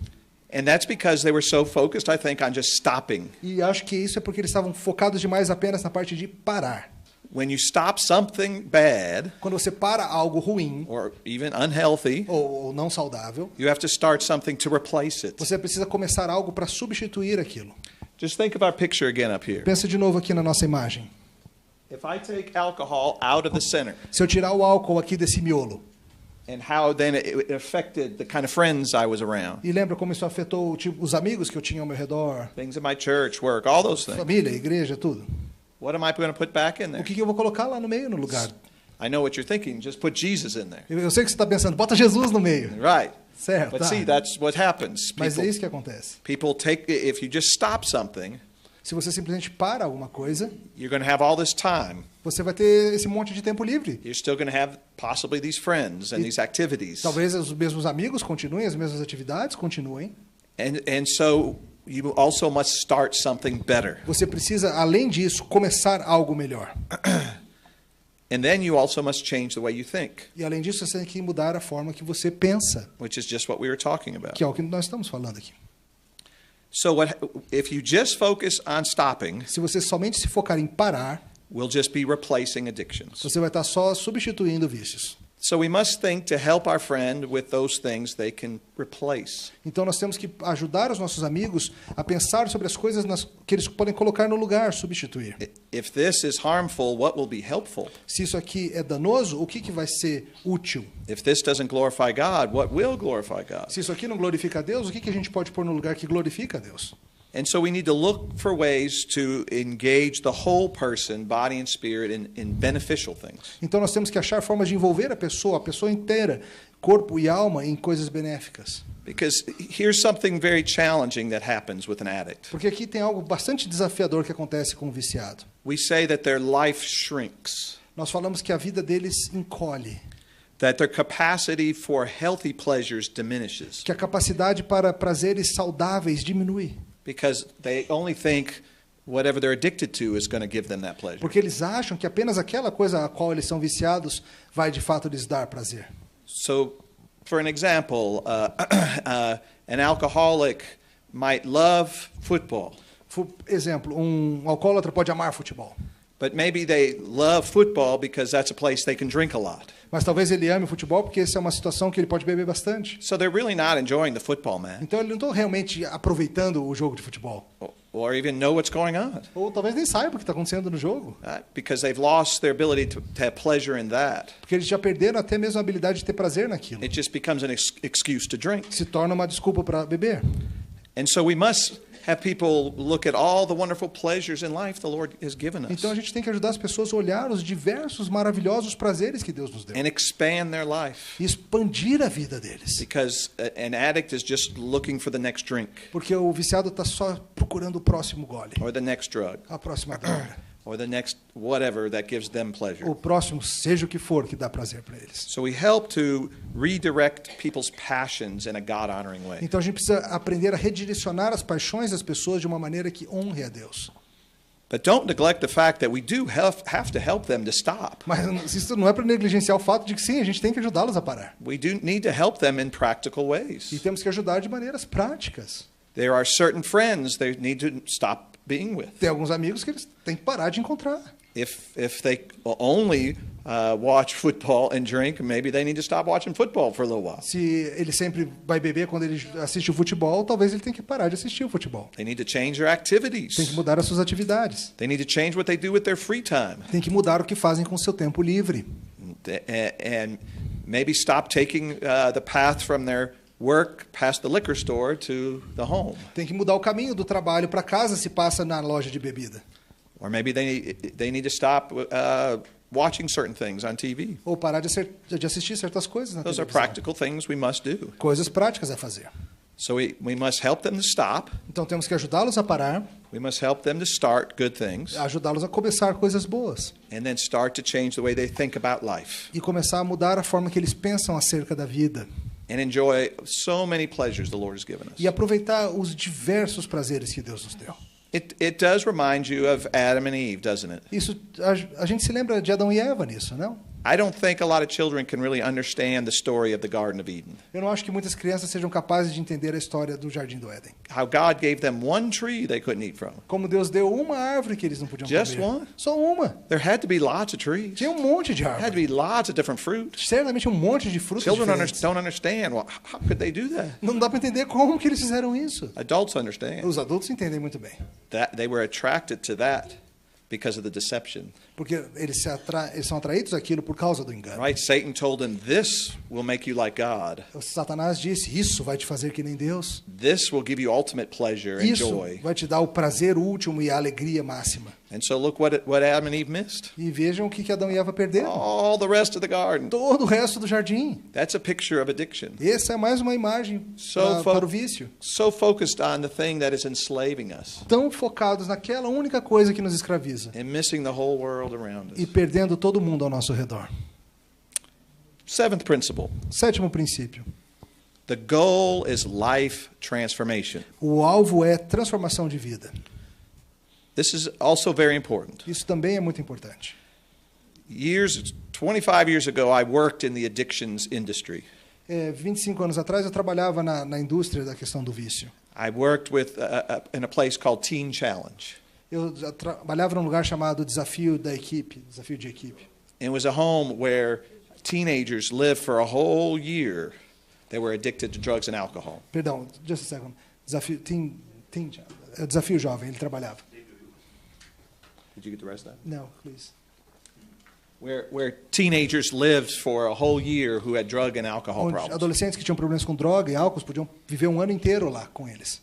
And that's because they were so focused, I think, on just stopping. E acho que isso é porque eles estavam focados demais apenas na parte de parar. When you stop something bad Quando você para algo ruim or even unhealthy, ou não saudável, you have to start something to replace it. você precisa começar algo para substituir aquilo. Just think of our picture again up here. Pensa de novo aqui na nossa imagem. If I take alcohol out of the center, Se eu tirar o álcool aqui desse miolo, and how then it affected the kind of friends I was around, e lembra como isso afetou os amigos que eu tinha ao meu redor, things at my church, work, all those things, família, igreja, tudo. what am I going to put back in O there? que eu vou colocar lá no meio, no lugar? I know what you're thinking. Just put Jesus in there. Eu sei que você está pensando: bota Jesus no meio. Right. Certo, But tá. see, that's what happens. Mas é isso que acontece. People take, if you just stop something, Se você simplesmente para alguma coisa, you're going to have all this time. você vai ter esse monte de tempo livre. You're still going to have possibly these friends and these activities. Talvez os mesmos amigos continuem, as mesmas atividades continuem. And so you also must start something better. Você precisa, além disso, começar algo melhor. And then you also must change the way you think, E além disso, você tem que mudar a forma que você pensa, which is just what we were talking about. que é o que nós estamos falando aqui. So if you just focus on stopping, Se você somente se focar em parar, we'll just be replacing addictions. você vai estar só substituindo vícios. So we must think to help our friend with those things they can replace. Então nós temos que ajudar os nossos amigos a pensar sobre as coisas que eles podem colocar no lugar, substituir. If this is harmful, what will be helpful? Se isso aqui é danoso, o que vai ser útil? If this doesn't glorify God, what will glorify God? Se isso aqui não glorifica a Deus, o que a gente pode pôr no lugar que glorifica a Deus? And so we need to look for ways to engage the whole person, body and spirit, in beneficial things. Então nós temos que achar formas de envolver a pessoa inteira, corpo e alma, em coisas benéficas. Because here's something very challenging that happens with an addict. Porque aqui tem algo bastante desafiador que acontece com o viciado. We say that their life shrinks, Nós falamos que a vida deles encolhe, that their capacity for healthy pleasures diminishes, que a capacidade para prazeres saudáveis diminui, because they only think whatever they're addicted to is going to give them that pleasure. porque eles acham que apenas aquela coisa a qual eles são viciados vai de fato lhes dar prazer. So, for an example, an alcoholic might love football, Exemplo, alcoólatra pode amar futebol, but maybe they love football because that's a place they can drink a lot. mas talvez ele ame o futebol porque essa é uma situação que ele pode beber bastante. So they're really not enjoying the football match, Então ele não está realmente aproveitando o jogo de futebol. or even know what's going on, Ou talvez nem saiba o que está acontecendo no jogo. because they've lost their ability to have pleasure in that. Porque eles já perderam até mesmo a habilidade de ter prazer naquilo. It just becomes an excuse to drink. Se torna uma desculpa para beber. And so we must have people look at all the wonderful pleasures in life the Lord has given us, Então a gente tem que ajudar as pessoas a olhar os diversos, maravilhosos prazeres que Deus nos deu. and expand their life. E expandir a vida deles. Because an addict is just looking for the next drink, Porque o viciado está só procurando o próximo gole, or the next drug, a próxima droga, or the next whatever that gives them pleasure. o próximo, seja o que for, que dá prazer para eles. So we help to redirect people's passions in a God-honoring way. Então a gente precisa aprender a redirecionar as paixões das pessoas de uma maneira que honre a Deus. But don't neglect the fact that we do have to help them to stop. Mas isso não é para negligenciar o fato de que sim, a gente tem que ajudá-los a parar. We do need to help them in practical E ways. temos que ajudar de maneiras práticas. There are certain friends they need to stop being with. Tem alguns amigos que eles têm que parar de encontrar. If they only watch football and drink, maybe they need to stop watching football for a little while. Se ele sempre vai beber quando ele assiste o futebol, talvez ele tenha que parar de assistir o futebol. They need to change their Tem que activities. mudar as suas atividades. They need to change what they do with their free time. Tem que mudar o que fazem com o seu tempo livre. And maybe stop taking the path from their work past the liquor store to the home. Tem que mudar o caminho do trabalho para casa se passa na loja de bebida. Or maybe they need to stop watching certain things on TV. Ou parar de assistir certas coisas na Those are televisão. practical things we must do. Coisas práticas a fazer. So we must help them to stop. Então temos que ajudá-los a parar, We must help them to start good things, ajudá-los a começar coisas boas. and then start to change the way they think about life E começar a mudar a forma que eles pensam acerca da vida. and enjoy so many pleasures the Lord has given us. E aproveitar os diversos prazeres que Deus nos deu. It does remind you of Adam and Eve, doesn't it? Isso, a gente se lembra de Adão e Eva nisso, não? I don't think a lot of children can really understand the story of the Garden of Eden. Eu não acho que muitas crianças sejam capazes de entender a história do Jardim do Éden. How God gave them one tree they couldn't eat from. Como Deus deu uma árvore que eles não podiam Just comer. one? Só uma. There had to be lots of trees. Tinha um monte de There had to árvore. be lots of different fruit. Certamente um monte de frutos Children diferentes. don't understand. Well, how could they do that? Não dá para entender como que eles fizeram isso. Adults understand. Os adultos entendem muito bem. That they were attracted to that because of the deception. Porque eles são atraídos àquilo por causa do engano. Right? Satan told them, this will make you like God. O Satanás disse, isso vai te fazer que nem Deus. This will give you ultimate pleasure and Isso joy. vai te dar o prazer último e a alegria máxima. And so look what Adam and Eve missed. E vejam o que Adão e Eva perderam. All the rest of the garden. Todo o resto do jardim. That's a picture of addiction. Essa é mais uma imagem para o vício. So focused on the thing that is enslaving us Tão focados naquela única coisa que nos escraviza. and missing the whole world around E us. perdendo todo mundo ao nosso redor. Seventh principle. Sétimo princípio. The goal is life transformation. O alvo é transformação de vida. This is also very important. Isso também é muito importante. 25 years ago, I worked in the addictions industry. 25 anos atrás eu trabalhava na indústria da questão do vício. I worked in a place called Teen Challenge. Eu trabalhava num lugar chamado Desafio de Equipe. It was a home where teenagers lived for a whole year. They were addicted to drugs and alcohol. Perdão, just a second. Desafio Jovem, ele trabalhava. Did you get the rest of that? No, please. Where teenagers lived for a whole year who had drug and alcohol Onde problems. adolescentes que tinham problemas com droga e álcool podiam viver um ano inteiro lá com eles.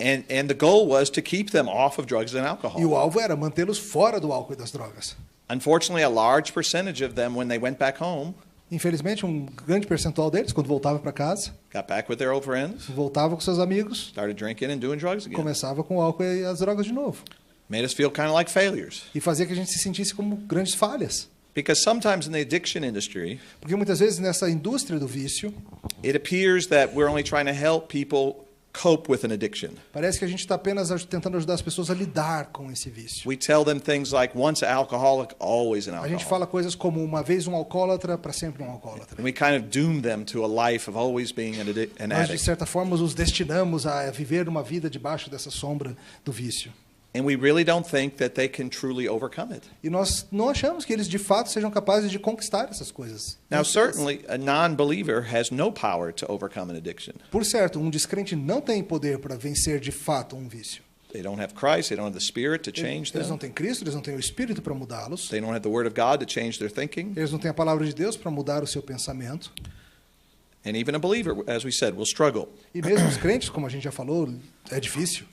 And the goal was to keep them off of drugs and E alcohol. o alvo era mantê-los fora do álcool e das drogas. Unfortunately, a large percentage of them, when they went back home, Infelizmente, um grande percentual deles, quando voltava para casa, got back with their old friends, voltava com seus amigos, started drinking and doing drugs again. começava com o álcool e as drogas de novo. Made us feel kind of like failures. E fazia que a gente se sentisse como grandes falhas. Because sometimes in the addiction industry, Porque muitas vezes nessa indústria do vício, it appears that we're only trying to help people cope with an addiction. parece que a gente está apenas tentando ajudar as pessoas a lidar com esse vício. We tell them things like, once an alcoholic, always an A gente alcoholic. fala coisas como uma vez um alcoólatra, para sempre um alcoólatra. And we kind of doom them to a life of always being an Nós, de addict. certa forma, os destinamos a viver uma vida debaixo dessa sombra do vício. And we really don't think that they can truly overcome it. E nós não achamos que eles, de fato, sejam capazes de conquistar essas coisas. Now, certainly, a non-believer has no power to overcome an addiction. Por certo, um descrente não tem poder para vencer, de fato, um vício. They don't have Christ, they don't have the Spirit to change Eles não them. têm Cristo, eles não têm o Espírito para mudá-los. They don't have the Word of God to change their thinking. Eles não têm a palavra de Deus para mudar o seu pensamento. And even a believer, as we said, will struggle. E mesmo os crentes, como a gente já falou, é difícil.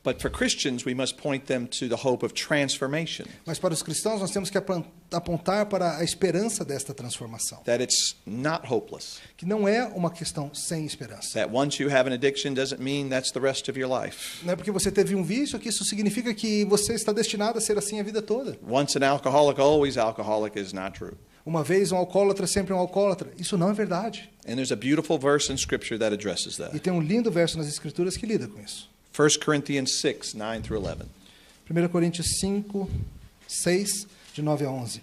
But for Christians, we must point them to the hope of transformation. Mas para os cristãos, nós temos que apontar para a esperança desta transformação. That it's not hopeless. Que não é uma questão sem esperança. That once you have an addiction doesn't mean that's the rest of your life. Não é porque você teve um vício que isso significa que você está destinado a ser assim a vida toda. Once an alcoholic, always alcoholic is not true. Uma vez um alcoólatra, sempre um alcoólatra. Isso não é verdade. And there's a beautiful verse in Scripture that addresses E that. tem um lindo verso nas Escrituras que lida com isso. 1 Corinthians 6, 9 through 11. 1 Coríntios 5, 6, de 9 a 11.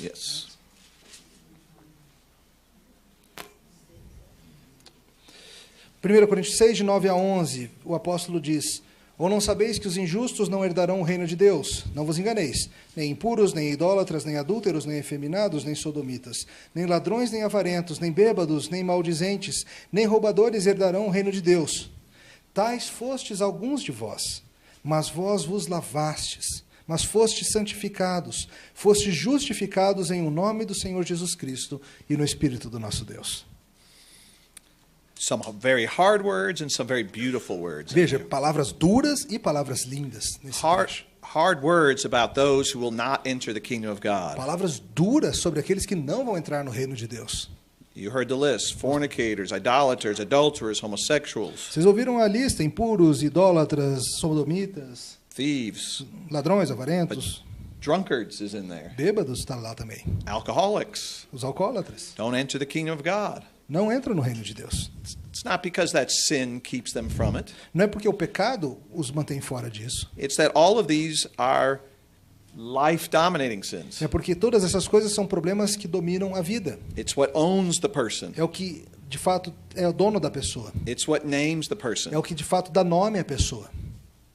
Yes. Primeiro Coríntios 6, de 9 a 11, o apóstolo diz: Ou não sabeis que os injustos não herdarão o reino de Deus? Não vos enganeis. Nem impuros, nem idólatras, nem adúlteros, nem efeminados, nem sodomitas, nem ladrões, nem avarentos, nem bêbados, nem maldizentes, nem roubadores herdarão o reino de Deus. Tais fostes alguns de vós, mas vós vos lavastes, mas fostes santificados, fostes justificados em o nome do Senhor Jesus Cristo e no Espírito do nosso Deus. Some very hard words and some very beautiful words. Veja, palavras duras e palavras lindas nesse trecho. Hard words about those who will not enter the kingdom of God. Palavras duras sobre aqueles que não vão entrar no reino de Deus. You heard the list: fornicators, idolaters, adulterers, homosexuals, Vocês ouviram a lista: impuros, idólatras, sodomitas, thieves, ladrões, avarentos, drunkards is in there. bêbados, está lá também. Alcoholics Os alcoólatras don't enter the kingdom of God. não entram no reino de Deus. It's not because that sin keeps them from it. Não é porque o pecado os mantém fora disso. It's that all of these are life-dominating sins. É porque todas essas coisas são problemas que dominam a vida. It's what owns the person. É o que, de fato, é o dono da pessoa. It's what names the É person. o que, de fato, dá nome à pessoa.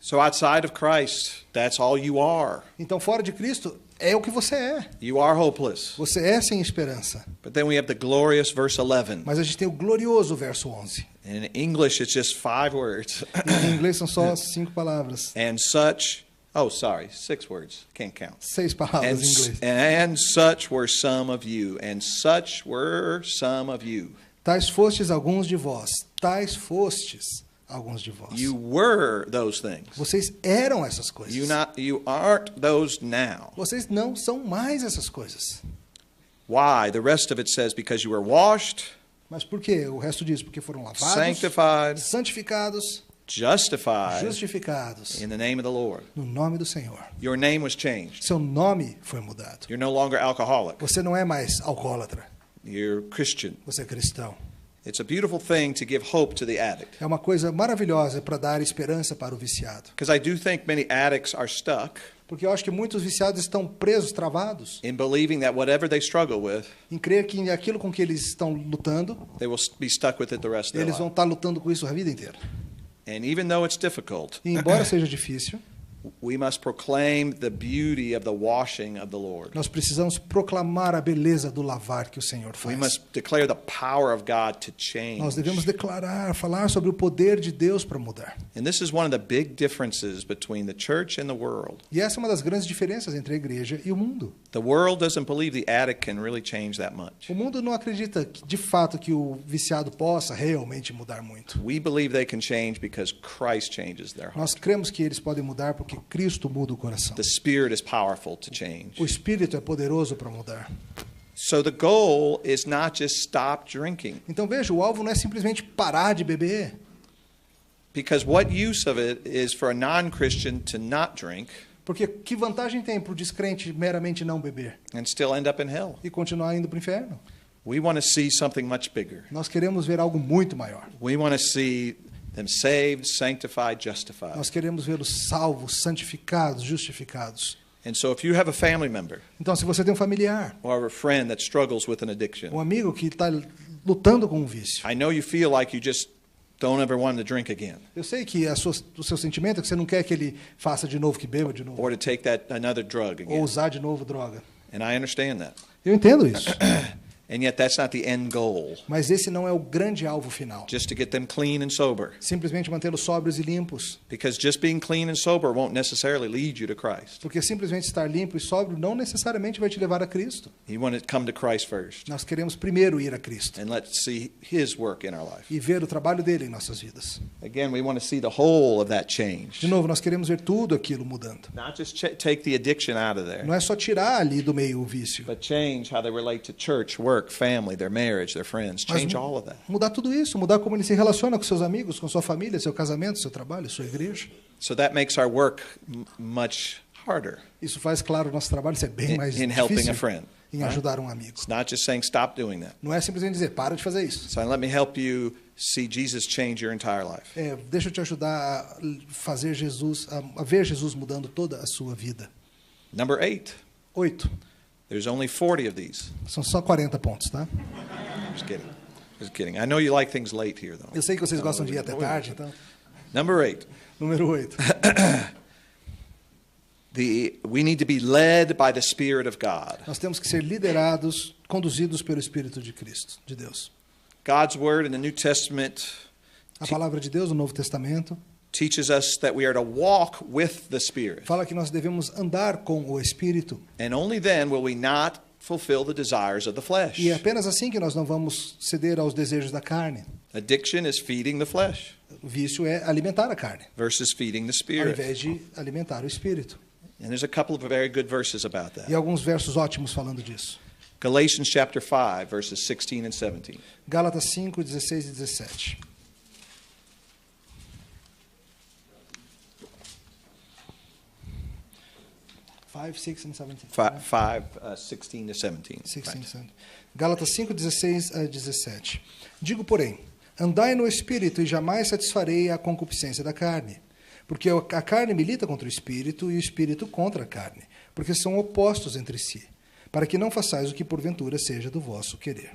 So outside of Christ, that's all you are. Então, fora de Cristo, é o que você é. You are hopeless. Você é sem esperança. But then we have the glorious verse 11. Mas a gente tem o glorioso verso 11. In English, it's just 5 words. Em inglês são só 5 palavras. And such, 6 words. Can't count. 6 palavras em inglês. And such were some of you. And such were some of you. Tais fostes alguns de vós. Tais fostes alguns de vós. You were those things. Vocês eram essas coisas. You aren't those now. Vocês não são mais essas coisas. Why? The rest of it says, because you were washed, Mas por quê? O resto diz: porque foram lavados, sanctified, santificados, justified justificados in the name of the Lord. no nome do Senhor. Your name was changed. Seu nome foi mudado. You're no longer alcoholic. Você não é mais alcoólatra. You're Christian. Você é cristão. It's a beautiful thing to give hope to the addict. É uma coisa maravilhosa para dar esperança para o viciado. Because I do think many addicts are stuck Porque eu acho que muitos viciados estão presos, travados, in believing that whatever they struggle with, em crer que aquilo com que eles estão lutando, they will be stuck with it the rest of their eles vão life. estar lutando com isso a vida inteira. And even though it's difficult, E embora seja difícil, We must proclaim the beauty of the washing of the Lord. Nós precisamos proclamar a beleza do lavar que o Senhor We faz. must declare the power of God to change. Nós devemos declarar, falar sobre o poder de Deus para mudar. And this is one of the big differences between the church and the world. E essa é uma das grandes diferenças entre a igreja e o mundo. The world doesn't believe the addict can really change that much. O mundo não acredita de fato que o viciado possa realmente mudar muito. We believe they can change because Christ changes their heart. Nós cremos que eles podem mudar porque Cristo muda o coração. The Spirit is powerful to change. O Espírito é poderoso para mudar. So the goal is not just stop drinking, Então veja, o alvo não é simplesmente parar de beber. because what use of it is for a non-Christian to not drink Porque que vantagem tem para o descrente meramente não beber and still end up in hell? e continuar indo para o inferno? We want to see something much bigger. Nós queremos ver algo muito maior. We want to see them saved, sanctified, justified. Nós queremos vê-los salvos, santificados, justificados. And so if you have a family member Então, se você tem um familiar, or a friend that struggles with an addiction, um amigo que está lutando com um vício, I know you feel like you just don't ever want to drink again eu sei que o seu sentimento é que você não quer que ele faça de novo, que beba de novo, or to take that another drug ou again. usar de novo droga. And I understand that. Eu entendo isso, And yet that's not the end goal, mas esse não é o grande alvo final. just to get them clean and sober. Simplesmente mantê-los sóbrios e limpos, Because just being clean and sober won't necessarily lead you to Christ. porque simplesmente estar limpo e sóbrio não necessariamente vai te levar a Cristo. You want to come to Christ first Nós queremos primeiro ir a Cristo and let's see His work in our life. e ver o trabalho dele em nossas vidas. Again, we want to see the whole of that De change. novo, nós queremos ver tudo aquilo mudando. Not just take the addiction out of there, Não é só tirar ali do meio o vício, but change how they relate to church, work, family, their marriage, their friends. mas Change all of that. mudar tudo isso, mudar como ele se relaciona com seus amigos, com sua família, seu casamento, seu trabalho, sua igreja. So that makes our work much harder Isso faz, claro, o nosso trabalho ser bem mais in helping a difícil friend. em right? ajudar um amigo. It's not just saying stop doing that. Não é simplesmente dizer, para de fazer isso. So let me help you see Jesus change your entire life. Deixa eu te ajudar a fazer Jesus, a ver Jesus mudando toda a sua vida. Number 8. 8. There's only 40 of these. São só 40 pontos, tá? Just kidding. Just kidding. I know you like things late here, though. Eu sei que vocês gostam de ir até tarde, então. Number 8. Número 8. We need to be led by the Spirit of God. Nós temos que ser liderados, conduzidos pelo Espírito de Cristo, de Deus. God's Word in the New Testament A palavra de Deus no Novo Testamento teaches us that we are to walk with the Spirit. fala que nós devemos andar com o Espírito. And only then will we not fulfill the desires of the flesh. E é apenas assim que nós não vamos ceder aos desejos da carne. Addiction is feeding the flesh O vício é alimentar a carne, versus feeding the ao Spirit. invés de alimentar o Espírito. And there's a couple of very good verses about that. E alguns versos ótimos falando disso. Galatians chapter 5, verses 16 and 17. Gálatas 5, 16 e 17. Five, 6 and 17. 16 to 17. 16, Right. 17. Gálatas 5, 16 a 17. Digo, porém, andai no Espírito e jamais satisfarei a concupiscência da carne. Porque a carne milita contra o Espírito e o Espírito contra a carne, porque são opostos entre si, para que não façais o que porventura seja do vosso querer.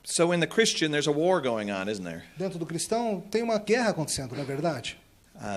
So in the Christian, there's a war going on, isn't there? Dentro do cristão tem uma guerra acontecendo, não é verdade?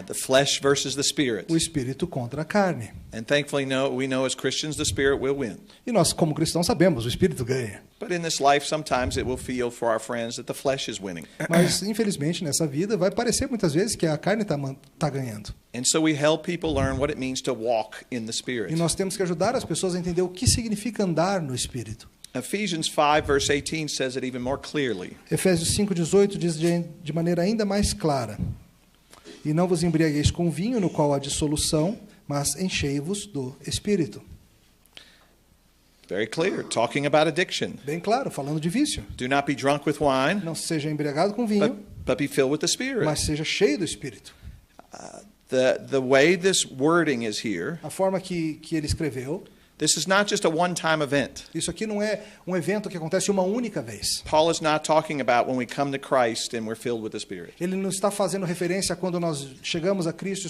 The flesh versus the Spirit. O Espírito contra a carne. And thankfully, we know as Christians, the Spirit will win. E nós, como cristãos, sabemos, o Espírito ganha. But in this life, sometimes it will feel for our friends that the flesh is winning. Mas, infelizmente, nessa vida, vai parecer muitas vezes que a carne está ganhando. And so we help people learn what it means to walk in the Spirit. E nós temos que ajudar as pessoas a entender o que significa andar no Espírito. Ephesians 5, verse 18 says it even more clearly. Efésios 5,18 diz de maneira ainda mais clara: E não vos embriagueis com vinho, no qual há dissolução, mas enchei-vos do Espírito. Very clear, talking about addiction. Bem claro, falando de vício. Do not be drunk with wine, Não seja embriagado com vinho, but be filled with the Spirit. mas seja cheio do Espírito. The way this wording is here, A forma que ele escreveu, This is not just a one-time event. Isso aqui não é um evento que acontece uma única vez. Paul is not talking about when we come to Christ and we're filled with the Spirit. Ele não está fazendo referência a quando nós chegamos a Cristo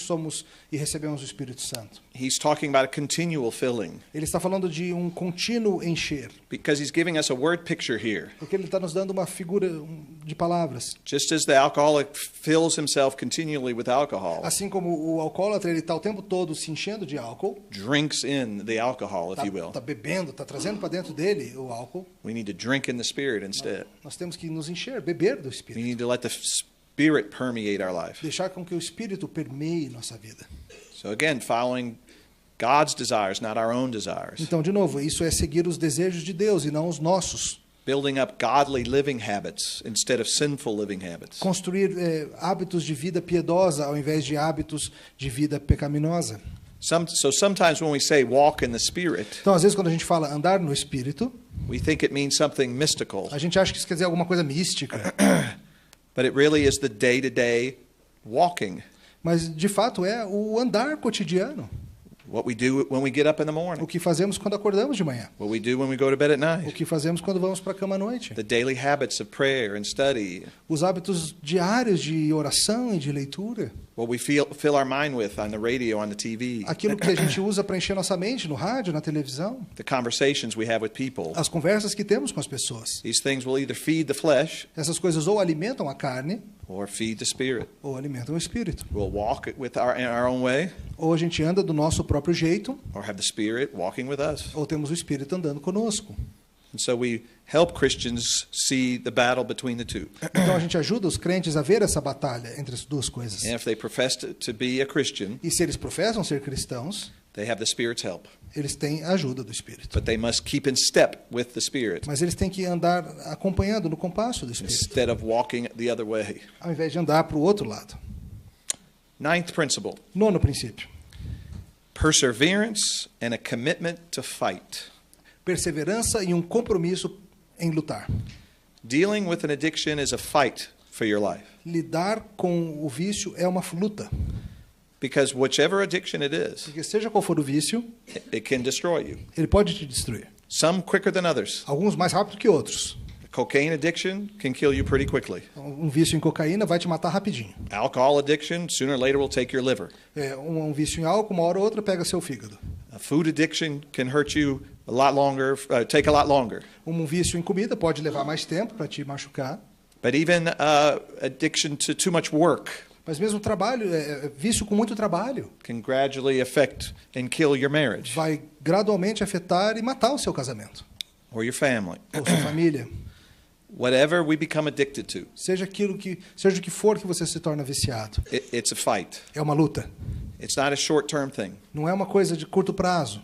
e recebemos o Espírito Santo. He's talking about a continual filling. Ele está falando de um contínuo encher. Because he's giving us a word picture here. Porque ele está nos dando uma figura de palavras. Just as the alcoholic fills himself continually with alcohol. Assim como o alcoólatra, ele está o tempo todo se enchendo de álcool. Drinks in the alcohol. Está bebendo, está trazendo para dentro dele o álcool. We need to drink in the Spirit instead. Nós temos que nos encher, beber do We Espírito. need to let the Spirit permeate our life. Deixar com que o Espírito permeie nossa vida. So again, following God's desires, not our own desires. Então, de novo, isso é seguir os desejos de Deus e não os nossos. Building up godly living habits instead of sinful living habits. Construir hábitos de vida piedosa ao invés de hábitos de vida pecaminosa. So sometimes when we say walk in the Spirit, Então, às vezes, quando a gente fala andar no Espírito, we think it means something mystical, a gente acha que isso quer dizer alguma coisa mística. but it really is the day-to-day walking. Mas, de fato, é o andar cotidiano. What we do when we get up in the morning. O que fazemos quando acordamos de manhã. What we do when we go to bed at O night. que fazemos quando vamos para a cama à noite. The daily habits of prayer and study. Os hábitos diários de oração e de leitura. What we fill our mind with on the radio, on the TV. Aquilo que a gente usa para encher nossa mente no rádio, na televisão. The conversations we have with people. As conversas que temos com as pessoas. These things will either feed the flesh Essas coisas ou alimentam a carne or feed the Spirit. ou alimentam o espírito. We'll walk it in our own way, Ou a gente anda do nosso próprio jeito, or have the Spirit walking with us. ou temos o espírito andando conosco. And so we help Christians see the battle between the two. Então a gente ajuda os crentes a ver essa batalha entre as duas coisas. And if they profess to be a Christian, E se eles professam ser cristãos, they have the Spirit's help. eles têm a ajuda do Espírito. But they must keep in step with the Spirit Mas eles têm que andar acompanhando no compasso do Espírito, instead of walking the other way. ao invés de andar para o outro lado. Ninth principle, Nono princípio. perseverance and a commitment to fight. Perseverança e um compromisso em lutar. Dealing with an addiction is a fight for your life. Lidar com o vício é uma luta. Because whichever addiction it is, Porque seja qual for o vício, it can destroy you. ele pode te destruir. Some quicker than others. Alguns mais rápido que outros. Cocaine addiction can kill you pretty quickly. Um vício em cocaína vai te matar rapidinho. Alcohol addiction, sooner or later, will take your liver. Um vício em álcool, uma hora ou outra, pega seu fígado. A food addiction can hurt you a lot longer, take a lot longer. Um vício em comida pode levar mais tempo para te machucar. But even addiction to too much work Mas mesmo trabalho, vício com muito trabalho, can gradually affect and kill your marriage vai gradualmente afetar e matar o seu casamento, or your family. ou sua família. Whatever we become addicted to, Seja o que for que você se torna viciado. it's a fight. É uma luta. It's not a short-term thing. Não é uma coisa de curto prazo.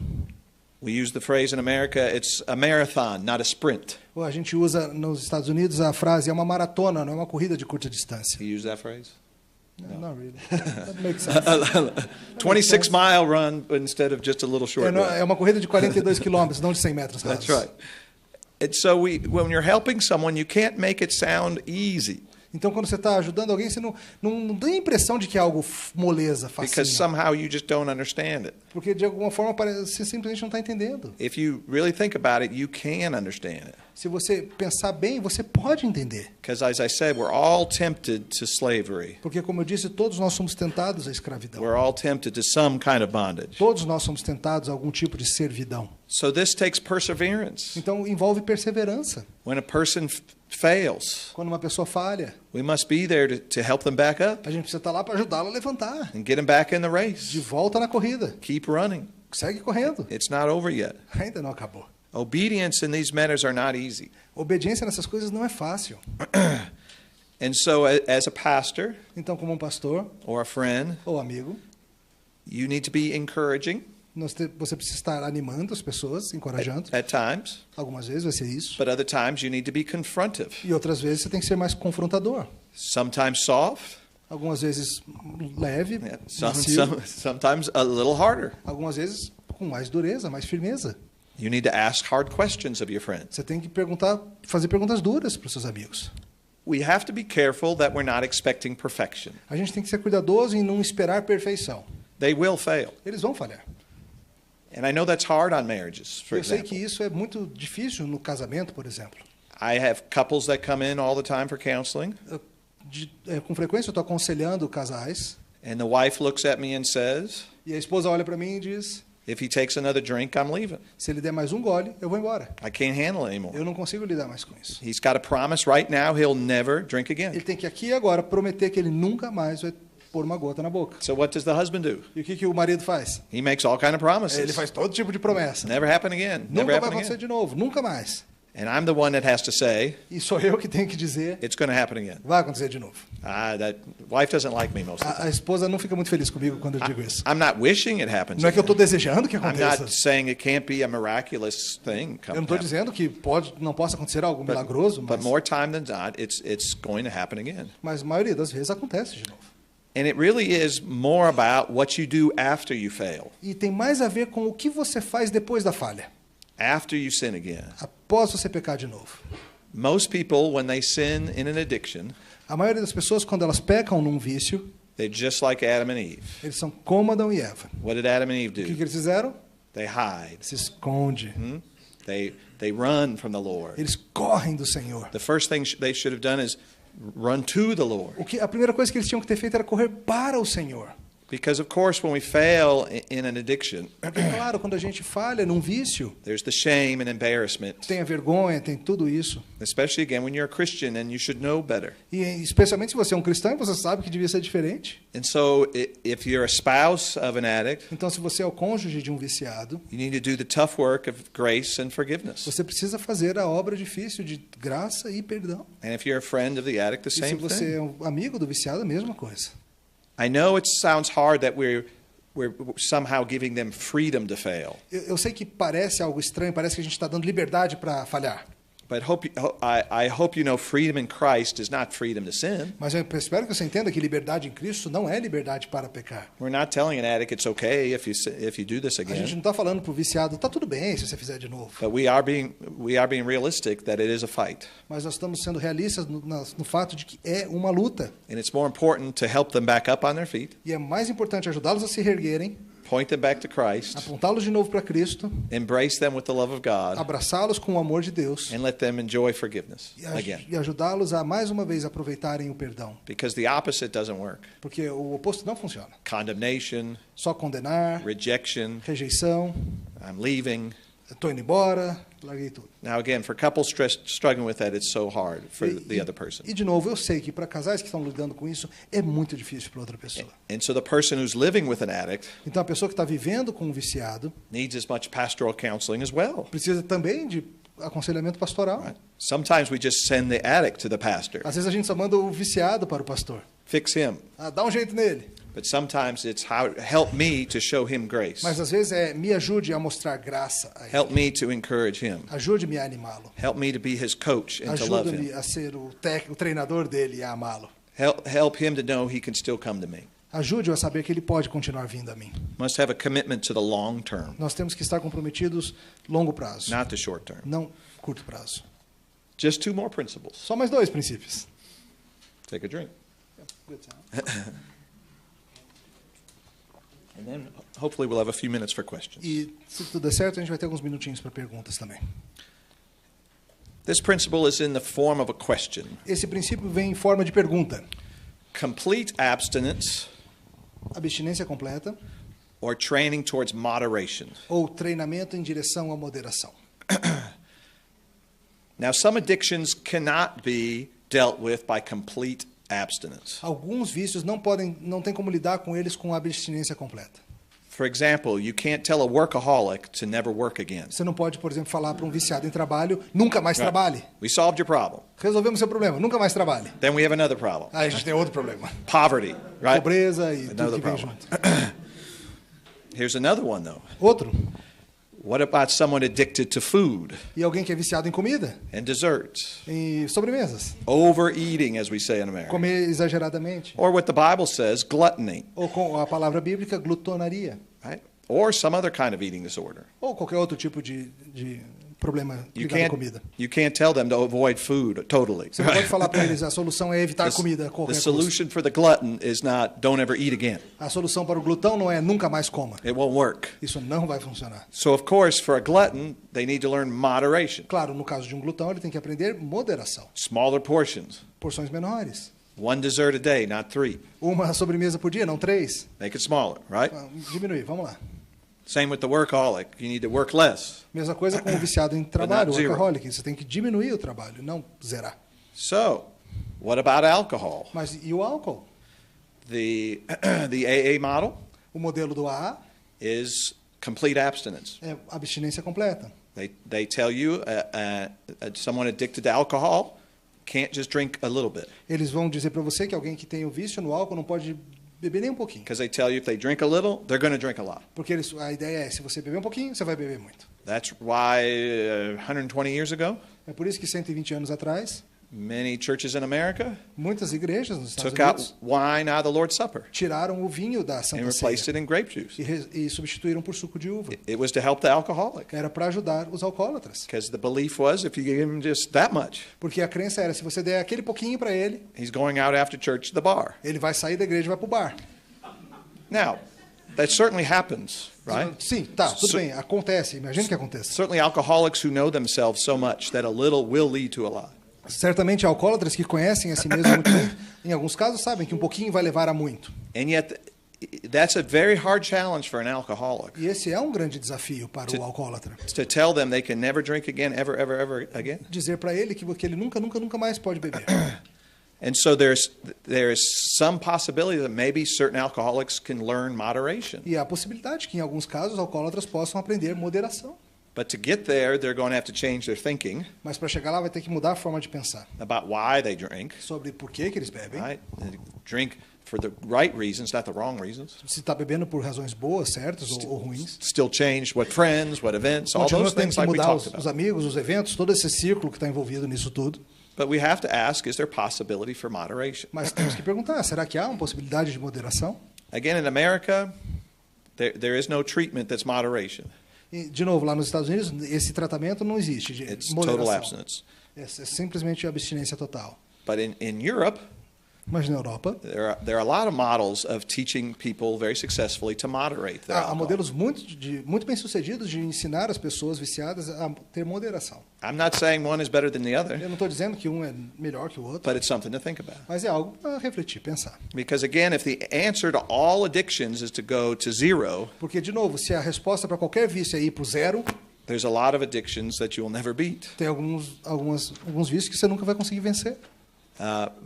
We use the phrase in America, it's a marathon, not a sprint. A gente usa nos Estados Unidos a frase é uma maratona, não é uma corrida de curta distância. You use that phrase? No, not really. That makes sense. 26-mile run instead of just a little short run. É uma corrida de 42 quilômetros, não de 100 metros rasos. That's right. And so when you're helping someone, you can't make it sound easy. Então, quando você está ajudando alguém, você não tem a impressão de que é algo moleza, Because facinho. somehow you just don't understand it. Porque, de alguma forma, você simplesmente não está entendendo. If you really think about it, you can understand it. Se você pensar bem, você pode entender. Because as I said, we're all tempted to slavery. Porque, como eu disse, todos nós somos tentados à escravidão. We're all tempted to some kind of bondage. Todos nós somos tentados a algum tipo de servidão. So this takes perseverance. Então, envolve perseverança. When a person fails, Quando uma pessoa falha, we must be there to help them back up a gente precisa estar lá para ajudá-la a levantar. and get them back in the De race. volta na corrida. Keep running. Segue correndo. It's not over yet. Ainda não acabou. Obedience in these matters are not easy. Obediência nessas coisas não é fácil. And so as a pastor Então, como um pastor or a friend, ou amigo, you need to be encouraging você precisa estar animando as pessoas, encorajando. at times, Algumas vezes vai ser isso. but other times you need to be confrontive. E outras vezes você tem que ser mais confrontador. Sometimes soft, Algumas vezes leve, macio. sometimes a little harder. Algumas vezes com mais dureza, mais firmeza. You need to ask hard questions of your friends. Você tem que fazer perguntas duras para os seus amigos. We have to be careful that we're not expecting perfection. A gente tem que ser cuidadoso em não esperar perfeição. They will fail. Eles vão falhar. And I know that's hard on marriages, for Eu sei example. que isso é muito difícil no casamento, por exemplo. I have couples that come in all the time for counseling, Com frequência eu estou aconselhando casais and the wife looks at me and says, e a esposa olha para mim e diz: if he takes another drink, I'm leaving. se ele der mais um gole, eu vou embora. I can't handle it anymore. Eu não consigo lidar mais com isso. He's got a promise right now he'll never drink again. Ele tem que aqui e agora prometer que ele nunca mais vai pôr uma gota na boca. So what does the husband do? E o que o marido faz? He makes all kind of promises. Ele faz todo tipo de promessa. Never happen again. Never Nunca vai happen acontecer again. de novo, nunca mais. And I'm the one that has to say, E sou eu que tenho que dizer: it's going to happen again. vai acontecer de novo. That wife doesn't like me most of the A time. esposa não fica muito feliz comigo quando eu digo isso. I'm not wishing it happens Não é que eu again. estou desejando que I'm aconteça. not saying it can't be a miraculous thing. Eu não estou dizendo que não possa acontecer algo milagroso, But mas more time than not, it's going to happen again. a maioria das vezes acontece de novo. And it really is more about what you do after you fail, E tem mais a ver com o que você faz depois da falha, after you sin again. após você pecar de novo. Most people, when they sin in an addiction, A maioria das pessoas, quando elas pecam num vício, they're just like Adam and Eve. eles são como Adão e Eva. What did Adam and Eve O que do? eles fizeram? They hide. Se esconde. They run from the Lord. Eles correm do Senhor. The first thing they should have done is run to the Lord. A primeira coisa que eles tinham que ter feito era correr para o Senhor. Because, of course, when we fail in an addiction, Porque, claro, quando a gente falha num vício, there's the shame and embarrassment. tem a vergonha, tem tudo isso. Especially, again, when you're a Christian and you should know better. E especialmente se você é um cristão e você sabe que devia ser diferente. And so, if you're a spouse of an addict, Então, se você é o cônjuge de um viciado, you need to do the tough work of grace and forgiveness. você precisa fazer a obra difícil de graça e perdão. And if you're a friend of the addict, the E se same você thing. é um amigo do viciado, a mesma coisa. I know it sounds hard that we're somehow giving them freedom to fail. Eu sei que parece algo estranho, parece que a gente está dando liberdade para falhar. But I hope you know freedom in Christ is not freedom to sin. Mas eu espero que você entenda que liberdade em Cristo não é liberdade para pecar. We're not telling an addict it's okay if you do this A gente again. não está falando para o viciado, tá tudo bem se você fizer de novo. But we are being realistic that it is a fight. Mas nós estamos sendo realistas no fato de que é uma luta. And it's more important to help them back up on their feet, E é mais importante ajudá-los a se reerguerem, point them back to Christ, apontá-los de novo para Cristo, embrace them with the love of God, abraçá-los com o amor de Deus and let them enjoy forgiveness e again. ajudá-los a mais uma vez aproveitarem o perdão. Because the opposite doesn't work. Porque o oposto não funciona. Condemnation, Só condenar, rejection, rejeição, I'm leaving. estou indo embora, larguei tudo. Now again, for couples struggling with that, it's so hard for the other person. E de novo, eu sei que para casais que estão lidando com isso, é muito difícil para outra pessoa. And so the person who's living with an addict Então a pessoa que está vivendo com um viciado needs as much pastoral counseling as well. precisa também de aconselhamento pastoral. Right? Sometimes we just send the addict to the pastor. Às vezes a gente só manda o viciado para o pastor. Fix him. Dá um jeito nele. But sometimes it's help me to show him grace. Mas às vezes me ajude a mostrar graça a ele. Help me to encourage him. Ajude-me a animá-lo. Help me to be his coach and to love Ajude-me him. a ser o treinador dele e a amá-lo. Help him to know he can still come to me. Ajude-o a saber que ele pode continuar vindo a mim. Must have a commitment to the long term, Nós temos que estar comprometidos longo prazo, not the short term. não curto prazo. Just 2 more principles. Só mais 2 princípios. Take a drink. And then hopefully we'll have a few minutes for questions. E se tudo der certo, a gente vai ter alguns minutinhos para perguntas também. This principle is in the form of a question. Esse princípio vem em forma de pergunta. Complete abstinence Abstinência completa or training towards moderation. ou treinamento em direção à moderação. Now, some addictions cannot be dealt with by complete abstinence. Alguns vícios não tem como lidar com eles com abstinência completa. For example, you can't tell a workaholic to never work again. Você não pode, por exemplo, falar para um viciado em trabalho, nunca mais trabalhe. We solved your problem. Resolvemos seu problema, nunca mais trabalhe. Then we have another problem. Aí a gente tem outro problema. Poverty, right? Pobreza e tudo Another que vem problem. junto. Here's another one, though. Outro. What about someone addicted to food E alguém que é viciado em comida, and desserts? em sobremesas, Overeating, as we say in America. comer exageradamente. Or what the Bible says, gluttony, Ou com a palavra bíblica, glutonaria. right? Or some other kind of eating disorder. Ou qualquer outro tipo de problema ligado à comida. You can't tell them to avoid food totally. Você não pode falar para eles a solução é evitar comida a qualquer The custo. solution for the glutton is not don't ever eat again. A solução para o glutão não é nunca mais coma. It won't work. Isso não vai funcionar. So of course, for a glutton, they need to learn moderation. Claro, no caso de um glutão, ele tem que aprender moderação. Smaller portions. Porções menores. 1 dessert a day, not 3. Uma sobremesa por dia, não 3. Make it smaller, right? Diminuir, vamos lá. Same with the workaholic. You need to work less. Mesma coisa com o viciado em trabalho, o workaholic. Você tem que diminuir o trabalho, não zerar. So, what about alcohol? Mas e o álcool? The AA model O modelo do AA is complete abstinence. é abstinência completa. They tell you someone addicted to alcohol can't just drink a little bit. Eles vão dizer para você que alguém que tem o vício no álcool não pode beber nem um pouquinho. Because they tell you if they drink a little, they're going to drink a lot. Porque a ideia é, se você beber um pouquinho, você vai beber muito. That's why 120 years ago, É por isso que 120 anos atrás, many churches in America muitas igrejas nos Estados took out Unidos wine out of the Lord's Supper tiraram o vinho da and Santa replaced Ceia it in grape juice. e substituíram por suco de uva. It was to help the alcoholic. Era para ajudar os alcoólatras. Because the belief was if you give him just that much, Porque a crença era, se você der aquele pouquinho para ele, he's going out after church to the bar. ele vai sair da igreja e vai para o bar. Now, that certainly happens, right? Sim, tá, tudo bem, acontece, imagina que aconteça. Certainly alcoholics who know themselves so much that a little will lead to a lot. Certamente alcoólatras que conhecem a si mesmos muito bem, em alguns casos sabem que um pouquinho vai levar a muito. And yet, that's a very hard challenge for an alcoholic. E esse é um grande desafio para o alcoólatra. To tell them they can never drink again, ever again. Dizer para ele que ele nunca mais pode beber. And so there's some possibility that maybe certain alcoholics can learn moderation. E há a possibilidade que em alguns casos alcoólatras possam aprender moderação. But to get there, they're going to have to change their thinking Mas para chegar lá vai ter que mudar a forma de pensar about why they drink. sobre por que eles bebem. Right? They drink for the right reasons, not the wrong reasons. Se está bebendo por razões boas, certas ou ruins. Still change what friends, what events, all Continua those tendo things que like we mudar talked os about. amigos, os eventos, todo esse círculo que está envolvido nisso tudo. But we have to ask, is there possibility for moderation? Mas temos que perguntar, será que há uma possibilidade de moderação? Again, in America, there is no treatment that's moderation. E, de novo, lá nos Estados Unidos, esse tratamento não existe de It's total moderação. abstinence. É simplesmente abstinência total. But in Europe, Mas na Europa, there are a lot of models of teaching people very successfully to moderate their há alcohol. modelos muito bem-sucedidos de ensinar as pessoas viciadas a ter moderação. I'm not saying one is better than the other, Eu não estou dizendo que um é melhor que o outro, but it's something to think about. mas é algo para refletir, pensar. Because again, if the answer to all addictions is to go to zero, Porque, de novo, se a resposta para qualquer vício é ir para o zero, there's a lot of addictions that you will never beat. tem alguns vícios que você nunca vai conseguir vencer.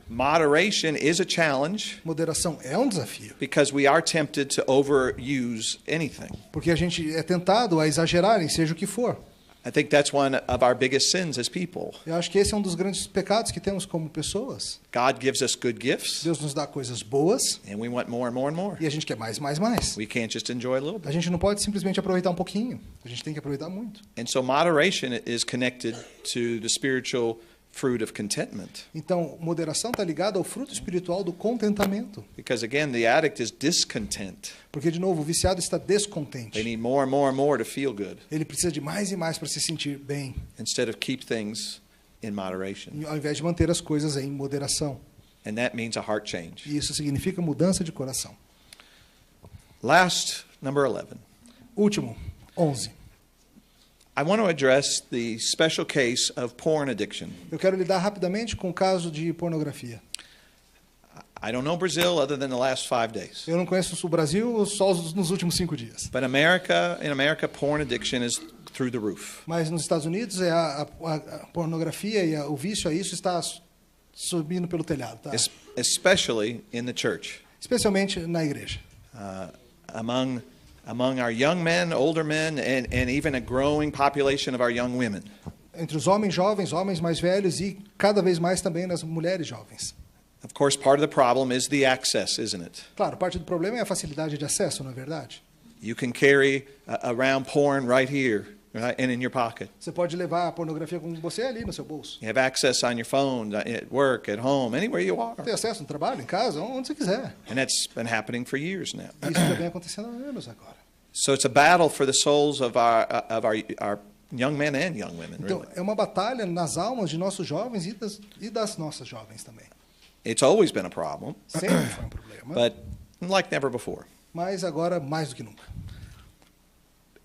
Moderation is a challenge Moderação é um desafio, because we are tempted to overuse anything. porque a gente é tentado a exagerar em seja o que for. I think that's one of our biggest sins as people. Eu acho que esse é um dos grandes pecados que temos como pessoas. God gives us good gifts, Deus nos dá coisas boas and we want more and more and more. e a gente quer mais. We can't just enjoy a little A bit. gente não pode simplesmente aproveitar um pouquinho. A gente tem que aproveitar muito. And so moderation is connected to the spiritual fruit of contentment. Então, moderação está ligada ao fruto espiritual do contentamento. Because again, the addict is discontent. Porque, de novo, o viciado está They descontente. need more and more and more to feel good Ele precisa de mais e mais para se sentir bem, instead of keep things in moderation. ao invés de manter as coisas em moderação. And that means a heart change. E isso significa mudança de coração. Last, number 11. Último, 11. I want to address the special case of porn addiction. Eu quero lidar rapidamente com o caso de pornografia. I don't know Brazil other than the last 5 days. Eu não conheço o Brasil só nos últimos 5 dias. But in America, porn addiction is through the roof. Mas nos Estados Unidos a pornografia e o vício a isso está subindo pelo telhado, tá? Especially in the church. Especialmente na igreja. Among our young men, older men, and even a growing population of our young women. Entre os homens jovens, homens mais velhos e cada vez mais também nas mulheres jovens. Of course, part of the problem is the access, isn't it? Claro, parte do problema é a facilidade de acesso, não é verdade? You can carry around porn right here, right, and in your pocket. Você pode levar a pornografia com você ali no seu bolso. You have access on your phone, at work, at home, anywhere you are. Tem acesso no trabalho, em casa, onde você quiser. And that's been happening for years now. Isso já vem acontecendo há anos agora. So it's a battle for the souls of our young men and young women, Então, really. é uma batalha nas almas de nossos jovens e das nossas jovens também. It's always been a problem, Sempre foi um problema, but like never before. mas agora mais do que nunca.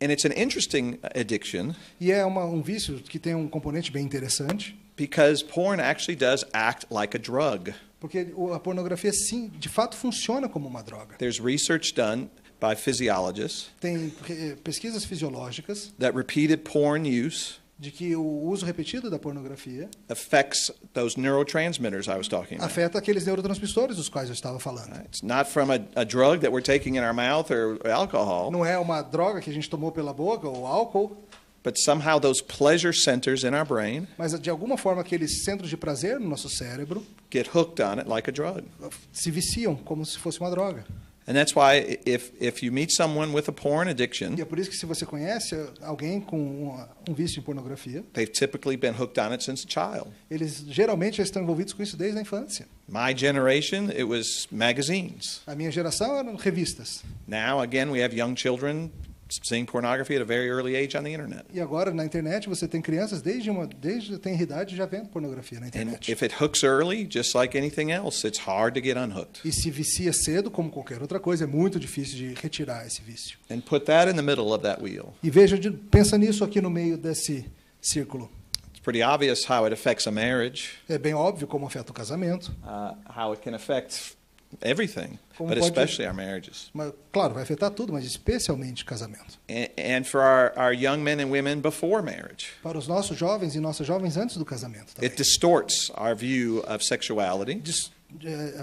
And it's an interesting addiction E é um vício que tem um componente bem interessante, because porn actually does act like a drug. porque a pornografia, sim, de fato funciona como uma droga. There's research done by physiologists Tem pesquisas fisiológicas that repeated porn use de que o uso repetido da pornografia affects those neurotransmitters I was talking about. afeta aqueles neurotransmissores dos quais eu estava falando. It's not from a drug that we're taking in our mouth or alcohol, Não é uma droga que a gente tomou pela boca ou álcool, but somehow those pleasure centers in our brain mas de alguma forma aqueles centros de prazer no nosso cérebro get hooked on it like a drug. se viciam como se fosse uma droga. And that's why if you meet someone with a porn addiction, E é por isso que se você conhece alguém com um vício em pornografia, they've typically been hooked on it since a child. eles geralmente já estão envolvidos com isso desde a infância. My generation, it was magazines. A minha geração eram revistas. Now, again, we have young children seeing pornography at a very early age on the internet. E agora na internet você tem crianças desde a tenra idade já vendo pornografia na And internet. if it hooks early, just like anything else, it's hard to get unhooked. E se vicia cedo, como qualquer outra coisa, é muito difícil de retirar esse vício. And put that in the middle of that wheel. E veja, pensa nisso aqui no meio desse círculo. It's pretty obvious how it affects a marriage, É bem óbvio como afeta o casamento, how it can affect everything, Como but pode- especially our marriages. mas claro, vai afetar tudo, mas especialmente o casamento. And for our young men and women before marriage, Para os nossos jovens e nossas jovens antes do casamento também. it distorts our view of sexuality.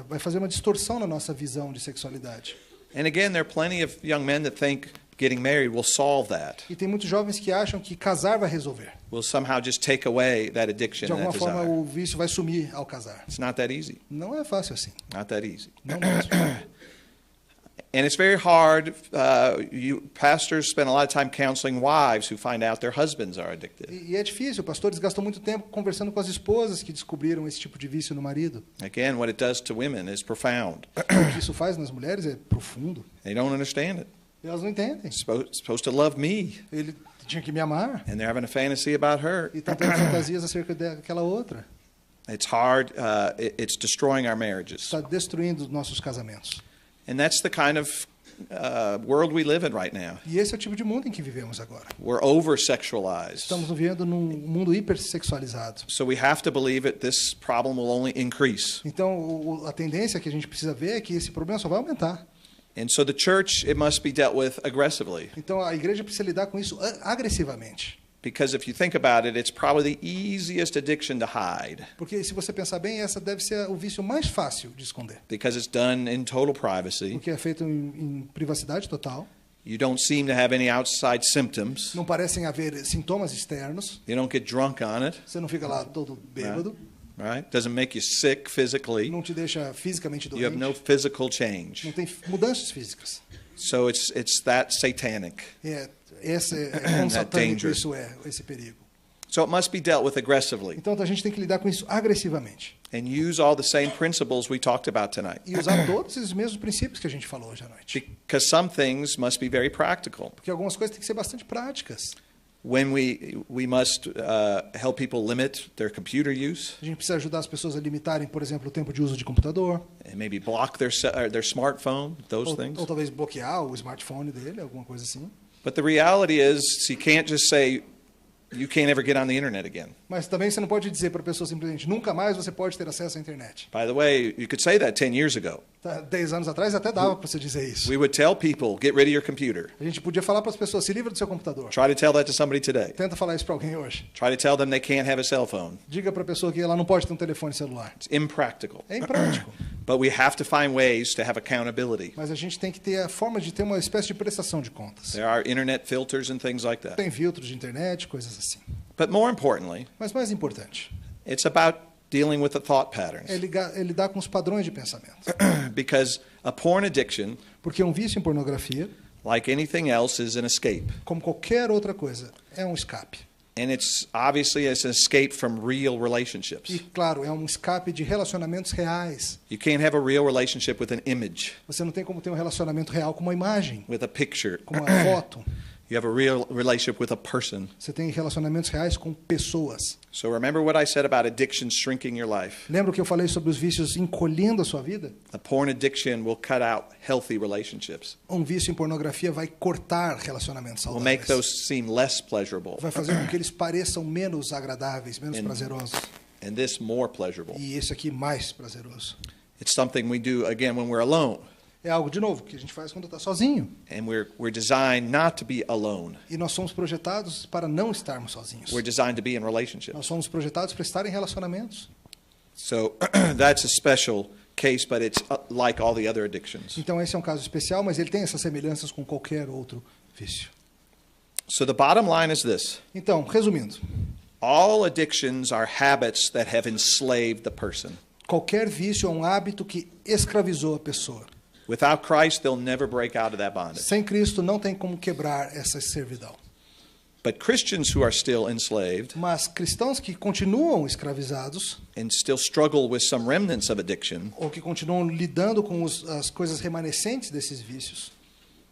Vai fazer uma distorção na nossa visão de sexualidade. And again, there are plenty of young men that think getting married will solve that. E tem muitos jovens que acham que casar vai resolver. Will somehow just take away that addiction De and alguma that forma desire. o vício vai sumir ao casar. It's not that easy. Não é fácil assim. Not that easy. Não mesmo. And it's very hard. Pastors spend a lot of time counseling wives who find out their husbands are addicted. E é difícil. Pastores gastam muito tempo conversando com as esposas que descobriram esse tipo de vício no marido. Again, what it does to women is profound. O que isso faz nas mulheres é profundo. They don't understand it. E elas não entendem. They're supposed to love me, Ele tinha que me amar. and they're having a fantasy about her. E estão tendo fantasias acerca daquela outra. It's hard. It's destroying our marriages. Está destruindo os nossos casamentos. And that's the kind of world we live in right now. E esse é o tipo de mundo em que vivemos agora. We're over-sexualized. Estamos vivendo num mundo hipersexualizado. So we have to believe that this problem will only increase. Então, a tendência que a gente precisa ver é que esse problema só vai aumentar. And so the church, it must be dealt with aggressively. Então, a igreja precisa lidar com isso agressivamente. Because if you think about it, it's probably the easiest addiction to hide. Porque, se você pensar bem, essa deve ser o vício mais fácil de esconder. Because it's done in total privacy. Porque é feito em privacidade total. You don't seem to have any outside symptoms. Não parecem haver sintomas externos. You don't get drunk on it, Você não fica lá todo bêbado. right? Doesn't make you sick physically. Não te deixa fisicamente You have doente. no physical change. Não tem mudanças físicas. So it's that satanic. Esse é quão satânico danger. isso é, esse perigo. So it must be dealt with aggressively Então, a gente tem que lidar com isso agressivamente. and use all the same principles we talked about tonight. E usar todos esses mesmos princípios que a gente falou hoje à noite. Because some things must be very practical. Porque algumas coisas têm que ser bastante práticas. When we must help people limit their computer use, A gente precisa ajudar as pessoas a limitarem, por exemplo, o tempo de uso de computador. and maybe block their smartphone, those things. Ou talvez bloquear o smartphone dele, alguma coisa assim. But the reality is, you can't just say, you can't ever get on the internet again. Mas também você não pode dizer para a pessoa simplesmente, nunca mais você pode ter acesso à internet. By the way, you could say that 10 years ago. 10 anos atrás até dava para você dizer isso. We would tell people, get rid of your computer. A gente podia falar para as pessoas, se livra do seu computador. Try to tell that to somebody today. Tenta falar isso para alguém hoje. Try to tell them they can't have a cell phone. Diga para a pessoa que ela não pode ter um telefone celular. It's impractical. É imprático. But we have to find ways to have accountability. Mas a gente tem que ter a forma de ter uma espécie de prestação de contas. There are internet filters and things like that. Tem filtros de internet, coisas assim. But more importantly, Mas mais importante, it's about dealing with the thought patterns. é lidar com os padrões de pensamento. Because a porn addiction, Porque um vício em pornografia, like anything else, is an escape. como qualquer outra coisa, é um escape. And it's obviously an escape from real E, relationships. claro, é um escape de relacionamentos reais. You can't have a real relationship with an image, Você não tem como ter um relacionamento real com uma imagem, with a picture. com uma foto. You have a real relationship with a person. Você tem relacionamentos reais com pessoas. So remember what I said about addiction shrinking your life. Lembra o que eu falei sobre os vícios encolhendo a sua vida? A porn addiction will cut out healthy relationships. Um vício em pornografia vai cortar relacionamentos Will make saudáveis. those seem less pleasurable. Vai fazer com que eles pareçam menos agradáveis, menos prazerosos. And this more pleasurable. E esse aqui mais prazeroso. It's something we do again when we're alone. É algo, de novo, que a gente faz quando está sozinho. And we're designed not to be alone. E nós somos projetados para não estarmos sozinhos. We're designed to be in relationships. Nós somos projetados para estar em relacionamentos. So that's a special case, but it's like all the other addictions. Então esse é um caso especial, mas ele tem essas semelhanças com qualquer outro vício. So the bottom line is this. Então, resumindo, All addictions are habits that have enslaved the person. qualquer vício é um hábito que escravizou a pessoa. Without Christ, they'll never break out of that bondage. Sem Cristo não tem como quebrar essa servidão. But Christians who are still enslaved Mas cristãos que continuam escravizados and still struggle with some remnants of addiction, ou que continuam lidando com as coisas remanescentes desses vícios,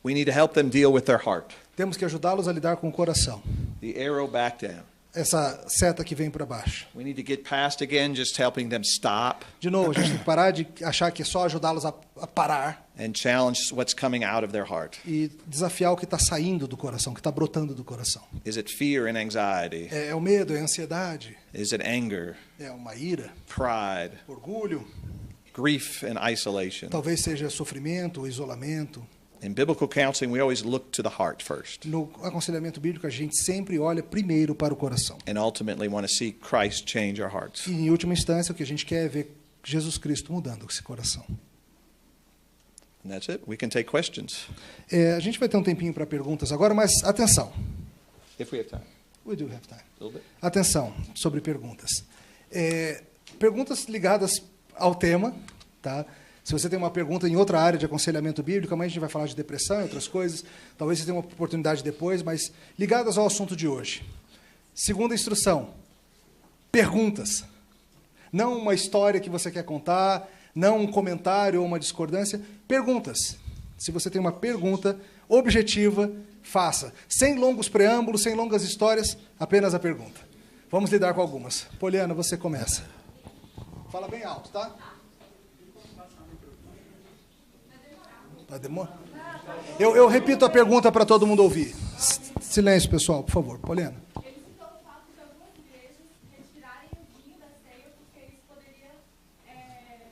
we need to help them deal with their heart. temos que ajudá-los a lidar com o coração. The arrow back down. Essa seta que vem para baixo. We need to get past again just helping them stop De novo, a gente tem que parar de achar que é só ajudá-los a parar and challenge what's coming out of their heart. e desafiar o que está saindo do coração, que está brotando do coração. Is it fear and anxiety? É o medo, é a ansiedade, Is it anger, é uma ira, pride, orgulho, grief, and isolation? talvez seja sofrimento, isolamento. In biblical counseling, we always look to the heart first No aconselhamento bíblico, a gente sempre olha primeiro para o coração. and ultimately want to see Christ change our hearts. E, em última instância, o que a gente quer é ver Jesus Cristo mudando esse coração. And that's it. We can take questions A gente vai ter um tempinho para perguntas agora, mas atenção. if we have time. We do have time. A little bit. Atenção sobre perguntas. Perguntas ligadas ao tema, tá? Se você tem uma pergunta em outra área de aconselhamento bíblico, amanhã a gente vai falar de depressão e outras coisas, talvez você tenha uma oportunidade depois, mas ligadas ao assunto de hoje. Segunda instrução, perguntas. Não uma história que você quer contar, não um comentário ou uma discordância, perguntas. Se você tem uma pergunta objetiva, faça. Sem longos preâmbulos, sem longas histórias, apenas a pergunta. Vamos lidar com algumas. Poliana, você começa. Fala bem alto, tá? Vai demorar? Eu repito a pergunta para todo mundo ouvir. Silêncio, pessoal, por favor. Poliana. Eles citam o fato de algumas igrejas retirarem o vinho da ceia porque isso poderia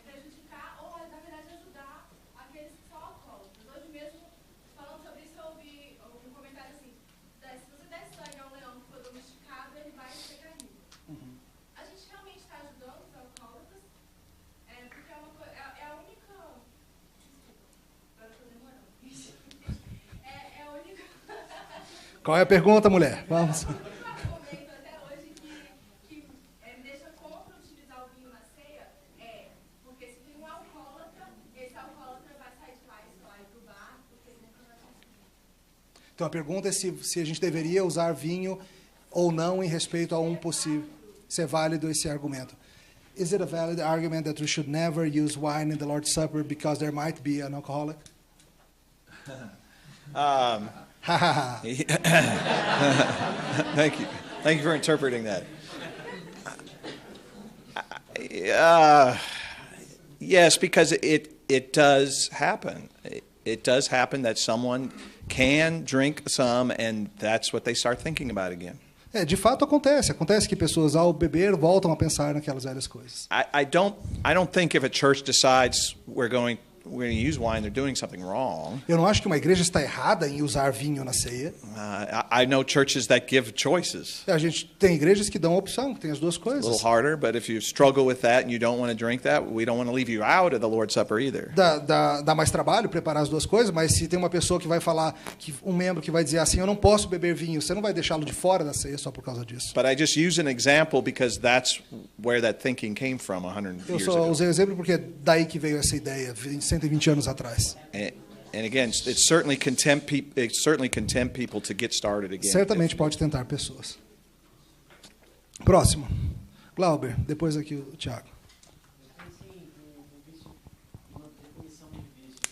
prejudicar ou, na verdade, ajudar aqueles que são alcoólatras. Hoje mesmo, falando sobre isso, eu ouvi um comentário assim: se você der sangue a um leão que foi domesticado, ele vai ser carnívoro. A gente realmente está ajudando os alcoólatras? Porque é a única... Agora estou demorando. É a única... Qual é a pergunta, mulher? Vamos. O argumento até hoje que me deixa contra utilizar o vinho na ceia porque se tem um alcoólatra, esse alcoólatra vai sair de lá e vai pro bar, porque ele nunca vai conseguir. Então a pergunta é se a gente deveria usar vinho ou não em respeito a um possível. Se é válido esse argumento. Is it a valid argument that we should never use wine in the Lord's Supper because there might be an alcoholic? Thank you. Thank you for interpreting that. Yes, because it does happen. It does happen that someone can drink some, and that's what they start thinking about again. De fato acontece. Acontece que pessoas, ao beber, voltam a pensar naquelas velhas coisas. I don't think if a church decides we're going to use wine, they're doing something wrong. Eu não acho que uma igreja está errada em usar vinho na ceia. I know churches that give choices. A gente tem igrejas que dão opção, que tem as duas A coisas. little harder, but if you struggle with that and you don't want to drink that, we don't want to leave you out of the Lord's Supper either. Dá mais trabalho preparar as duas coisas, mas se tem uma pessoa que vai falar, um membro que vai dizer assim, eu não posso beber vinho, você não vai deixá-lo de fora da ceia só por causa disso. But I just use an example because that's where that thinking came from 100 Eu years só ago. usei o exemplo porque é daí que veio essa ideia, 120 anos atrás. And again, it certainly can tempt people to get started again. Certamente pode tentar pessoas. Próximo. Glauber, depois aqui o Thiago. Uma definição de vício,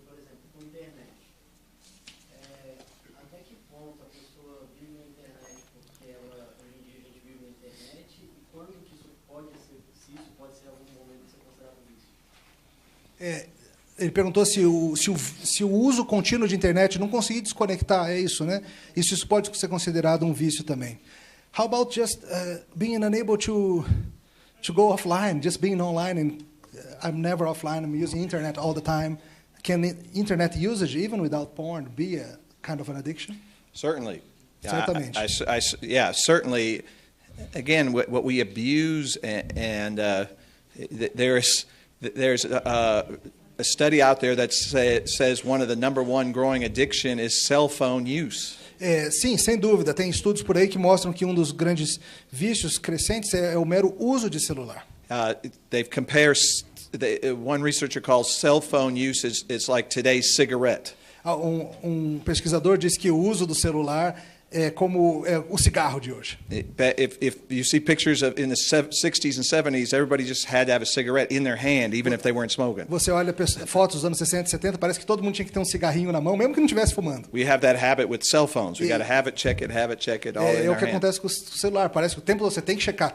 por exemplo, com a internet. Até que ponto quando que isso pode ser, se isso pode ser em algum momento ser considerado vício? Ele perguntou se o uso contínuo de internet, não conseguir desconectar, é isso, né? Isso pode ser considerado um vício também. How about just being unable to go offline, just being online, and I'm never offline, I'm using internet all the time. Can internet usage, even without porn, be a kind of an addiction? Certainly. Certamente. Yeah, certainly. Again, what we abuse, and there's a study out there that says one of the number one growing addiction is cell phone use. Sim, sem dúvida. Tem estudos por aí que mostram que um dos grandes vícios crescentes é o mero uso de celular. They've compared. One researcher calls cell phone use is like today's cigarette. Um pesquisador diz que o uso do celular é como o cigarro de hoje. If you see pictures of in the 60s and 70s, everybody just had to have a cigarette in their hand, even if they weren't smoking. Você olha fotos dos anos 60 e 70, parece que todo mundo tinha que ter um cigarrinho na mão, mesmo que não estivesse fumando. We have that habit with cell phones. We got to have it, check it, all in É o our que hand. acontece com o celular. Parece que o tempo você tem que checar.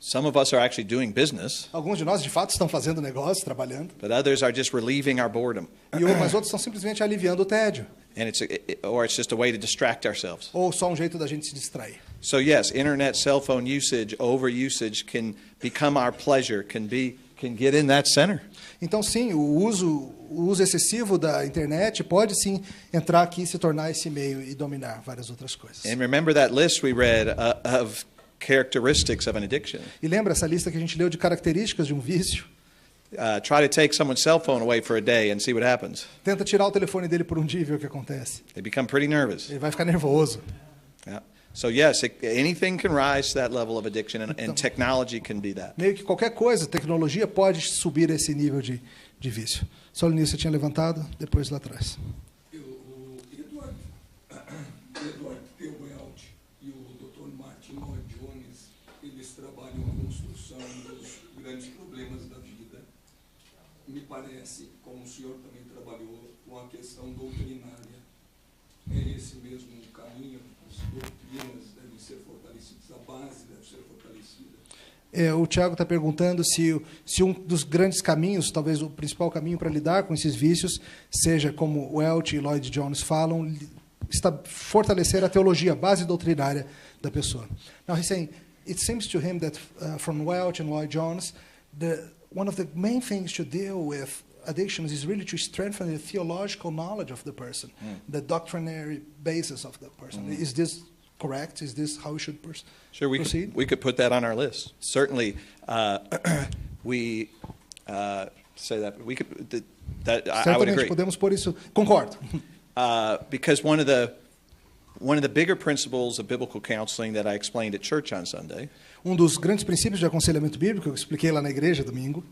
Some of us are actually doing business, Alguns de nós, de fato, estão fazendo negócio, trabalhando. but others are just relieving our boredom. Mas outros estão simplesmente aliviando o tédio. And it's just a way to distract ourselves. Ou só um jeito da gente se distrair. So yes, internet, cell phone usage, overusage can become our pleasure, can get in that center. Então, sim, o uso excessivo da internet pode, sim, entrar aqui e se tornar esse meio e dominar várias outras coisas. And remember that list we read of characteristics of an addiction. E lembra essa lista que a gente leu de características de um vício? Try to take someone's cell phone away for a day and see what happens. Tenta tirar o telefone dele por um dia e ver o que acontece. They become pretty nervous. Ele vai ficar nervoso. Yeah. So yes, anything can rise to that level of addiction, and technology can be that. Meio que qualquer coisa, tecnologia pode subir esse nível de vício. Só no início você tinha levantado, depois lá atrás. O Edward Teobald e o Dr. Martin Lloyd Jones, eles trabalham a construção dos grandes problemas da vida. Me parece, como o senhor também trabalhou, com a questão doutrinária. É esse mesmo caminho, as doutrinas devem ser fortalecidas, a base deve ser fortalecida. O Tiago está perguntando se um dos grandes caminhos, talvez o principal caminho para lidar com esses vícios, seja, como Welch e Lloyd Jones falam, fortalecer a teologia, a base doutrinária da pessoa. Now he's saying, it seems to him that from Welch and Lloyd Jones, one of the main things to deal with addictions is really to strengthen the theological knowledge of the person, the doctrinary basis of the person. Is this correct? Is this how we should proceed? We could put that on our list. Certainly, we say that we could. I would agree. Podemos pôr isso. Concordo. Because one of the bigger principles of biblical counseling that I explained at church on Sunday. Dos grandes princípios de aconselhamento bíblico que eu expliquei lá na igreja domingo.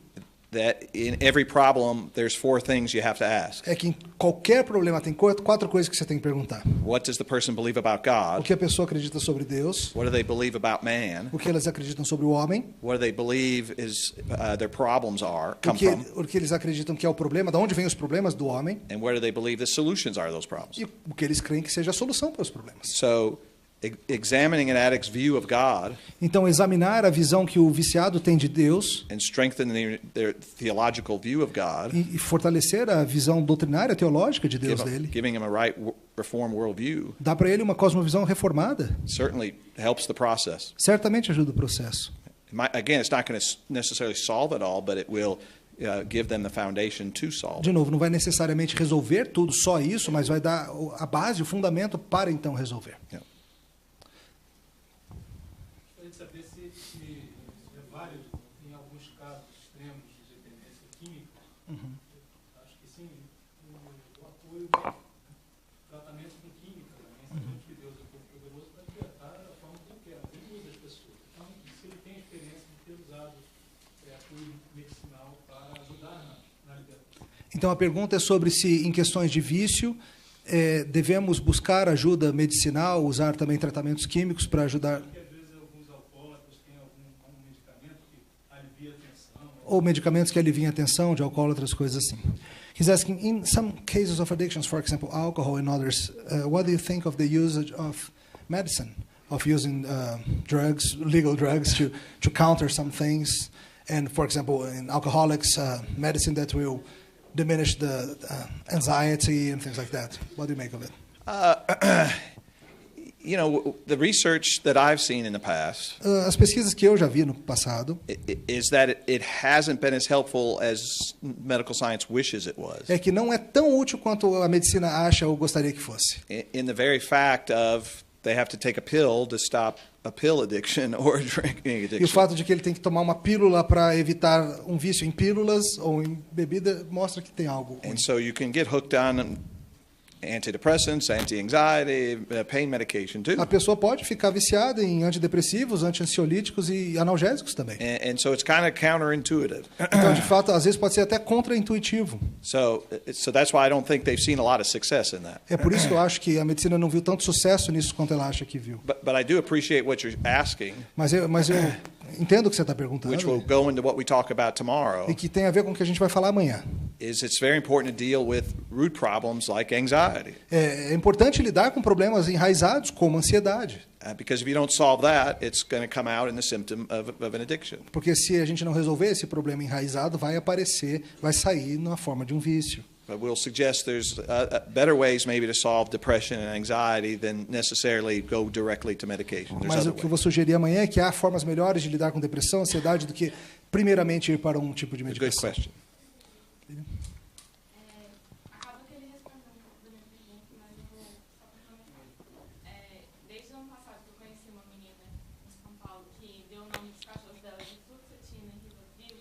That in every problem there's 4 things you have to ask. É que em qualquer problema tem 4 coisas que você tem que perguntar. What does the person believe about God? O que a pessoa acredita sobre Deus? What do they believe about man? O que elas acreditam sobre o homem? What do they believe is their problems come from? O que eles acreditam que é o problema? De onde vêm os problemas do homem? And where do they believe the solutions are to those problems? E o que eles creem que seja a solução para os problemas? So, examining an addict's view of God. Então, examinar a visão que o viciado tem de Deus. And strengthening their theological view of God. E fortalecer a visão doutrinária teológica de Deus dele. Giving him a right reform worldview. Dá para ele uma cosmovisão reformada. Certainly helps the process. Certamente ajuda o processo. Again, it's not going to necessarily solve it all, but it will give them the foundation to solve. De novo, não vai necessariamente resolver tudo, só isso, mas vai dar a base, o fundamento para então resolver. Yeah. Saber se é válido em alguns casos extremos de dependência química. Acho que sim, o apoio médico, tratamento com química também, sabendo que Deus é um pouco poderoso para libertar da forma que ele quer, ele usa as pessoas. Então, se ele tem a experiência de ter usado apoio medicinal para ajudar na libertação. Então a pergunta é sobre se em questões de vício devemos buscar ajuda medicinal, usar também tratamentos químicos para ajudar. Ou medicamentos que aliviem a tensão de alcoólatras, coisas assim. He's asking, in some cases of addictions, for example, alcohol and others, what do you think of the usage of medicine of using drugs, legal drugs, to counter some things. And for example, in alcoholics, medicine that will diminish the anxiety and things like that. What do you make of it? The research that I've seen in the past As pesquisas que eu já vi no passado is that it hasn't been as helpful as medical science wishes it was. é que não é tão útil quanto a medicina acha ou gostaria que fosse. In the very fact of they have to take a pill to stop a pill addiction or a drinking E o addiction. fato de que ele tem que tomar uma pílula para evitar um vício em pílulas ou em bebida mostra que tem algo ruim. And so you can get hooked on antidepressants, anti-anxiety, pain medication too. A pessoa pode ficar viciada em antidepressivos, anti-ansiolíticos e analgésicos também. And so it's kind of counterintuitive. Então, de fato, às vezes pode ser até contraintuitivo. So that's why I don't think they've seen a lot of success in that. É por isso que eu acho que a medicina não viu tanto sucesso nisso quanto ela acha que viu. But I do appreciate what you're asking, Mas eu entendo o que você está perguntando. which will go into what we talk about tomorrow. E que tem a ver com o que a gente vai falar amanhã. It's very important to deal with root problems like anxiety. É importante lidar com problemas enraizados, como ansiedade. Because if you don't solve that, it's going to come out in the symptom of an addiction. Porque se a gente não resolver esse problema enraizado, vai aparecer, vai sair na forma de um vício. But we'll suggest there's better ways maybe to solve depression and anxiety than necessarily go directly to medication. There's Mas other o que eu ways. vou sugerir amanhã é que há formas melhores de lidar com depressão, ansiedade, do que primeiramente ir para um tipo de Good medicação. question. Acaba que ele respondeu um pouco da minha pergunta, mas eu vou só complementar. Desde o ano passado que eu conheci uma menina em São Paulo que deu o nome dos cachorros dela de fluoxetina e rivotril,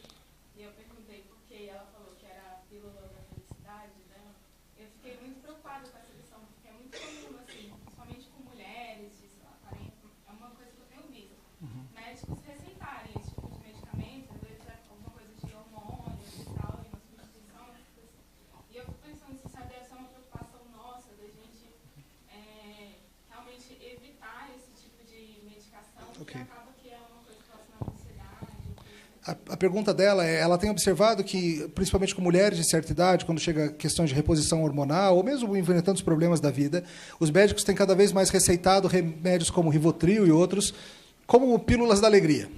e eu perguntei por que ela falou que era a pílula da felicidade dela. Eu fiquei muito preocupada com essa lição, porque é muito comum, assim, principalmente com mulheres, de aparência, é uma coisa que eu tenho visto. Médicos receitarem esse tipo de medicamento, às vezes é alguma coisa de hormônios e tal, e uma substituição, essas coisas. E eu fico pensando se isso deve ser uma preocupação nossa, da gente realmente evitar esse tipo de medicação, porque Ok. acaba que é uma coisa próxima à ansiedade. A pergunta dela é, ela tem observado que, principalmente com mulheres de certa idade, quando chega a questão de reposição hormonal, ou mesmo enfrentando os problemas da vida, os médicos têm cada vez mais receitado remédios como Rivotril e outros, como pílulas da alegria.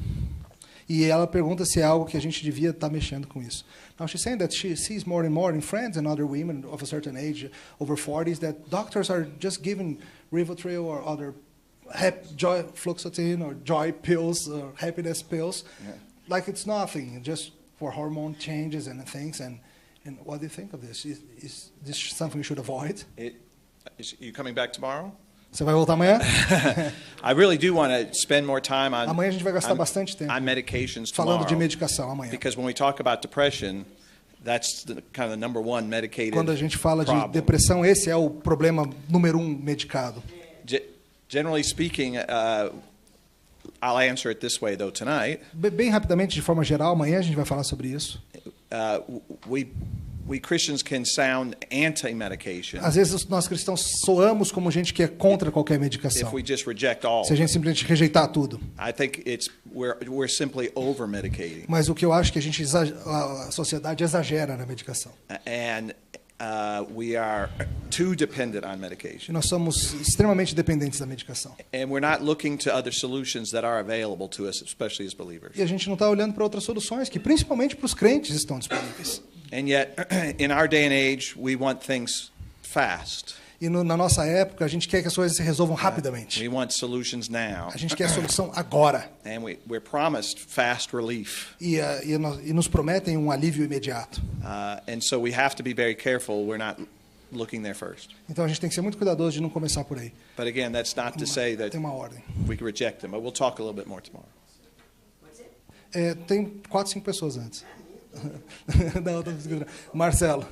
E ela pergunta se é algo que a gente devia estar mexendo com isso. Now she's saying that she sees more and more in friends and other women of a certain age, over 40s, that doctors are just giving Rivotril or other joy fluoxetine or joy pills or happiness pills, like it's nothing, just for hormone changes and things. And what do you think of this? Is this something we should avoid? Is you coming back tomorrow? Você vai voltar amanhã? I really do want to spend more time on Amanhã a gente vai gastar bastante tempo on medications falando de tomorrow. medicação amanhã. Because when we talk about depression, that's the kind of the number one medicated Quando a gente fala de problem. depressão, esse é o problema número 1 medicado. Generally speaking, I'll answer it this way though tonight. Bem rapidamente, de forma geral, amanhã a gente vai falar sobre isso. We Christians can sound anti-medication Às vezes nós cristãos soamos como gente que é contra qualquer medicação. if we just reject all. Se a gente simplesmente rejeitar tudo. I think we're simply over-medicating. Mas o que eu acho que a sociedade exagera na medicação. And we are too dependent on E medication. nós somos extremamente dependentes da medicação. And we're not looking to other solutions that are available to us, especially as believers. E a gente não está olhando para outras soluções que, principalmente para os crentes, estão disponíveis. And yet, in our day and age, we want things fast. E na nossa época, a gente quer que as coisas se resolvam rapidamente. We want solutions now. A gente quer a solução agora. And we're promised fast relief. E nos prometem um alívio imediato. And so we have to be very careful we're not looking there first. Então a gente tem que ser muito cuidadoso de não começar por aí. But again, that's not to say that Tem uma ordem. we can reject them. But we'll talk a little bit more tomorrow. Tem 4, 5 pessoas antes. Não, tô segurando. Marcelo.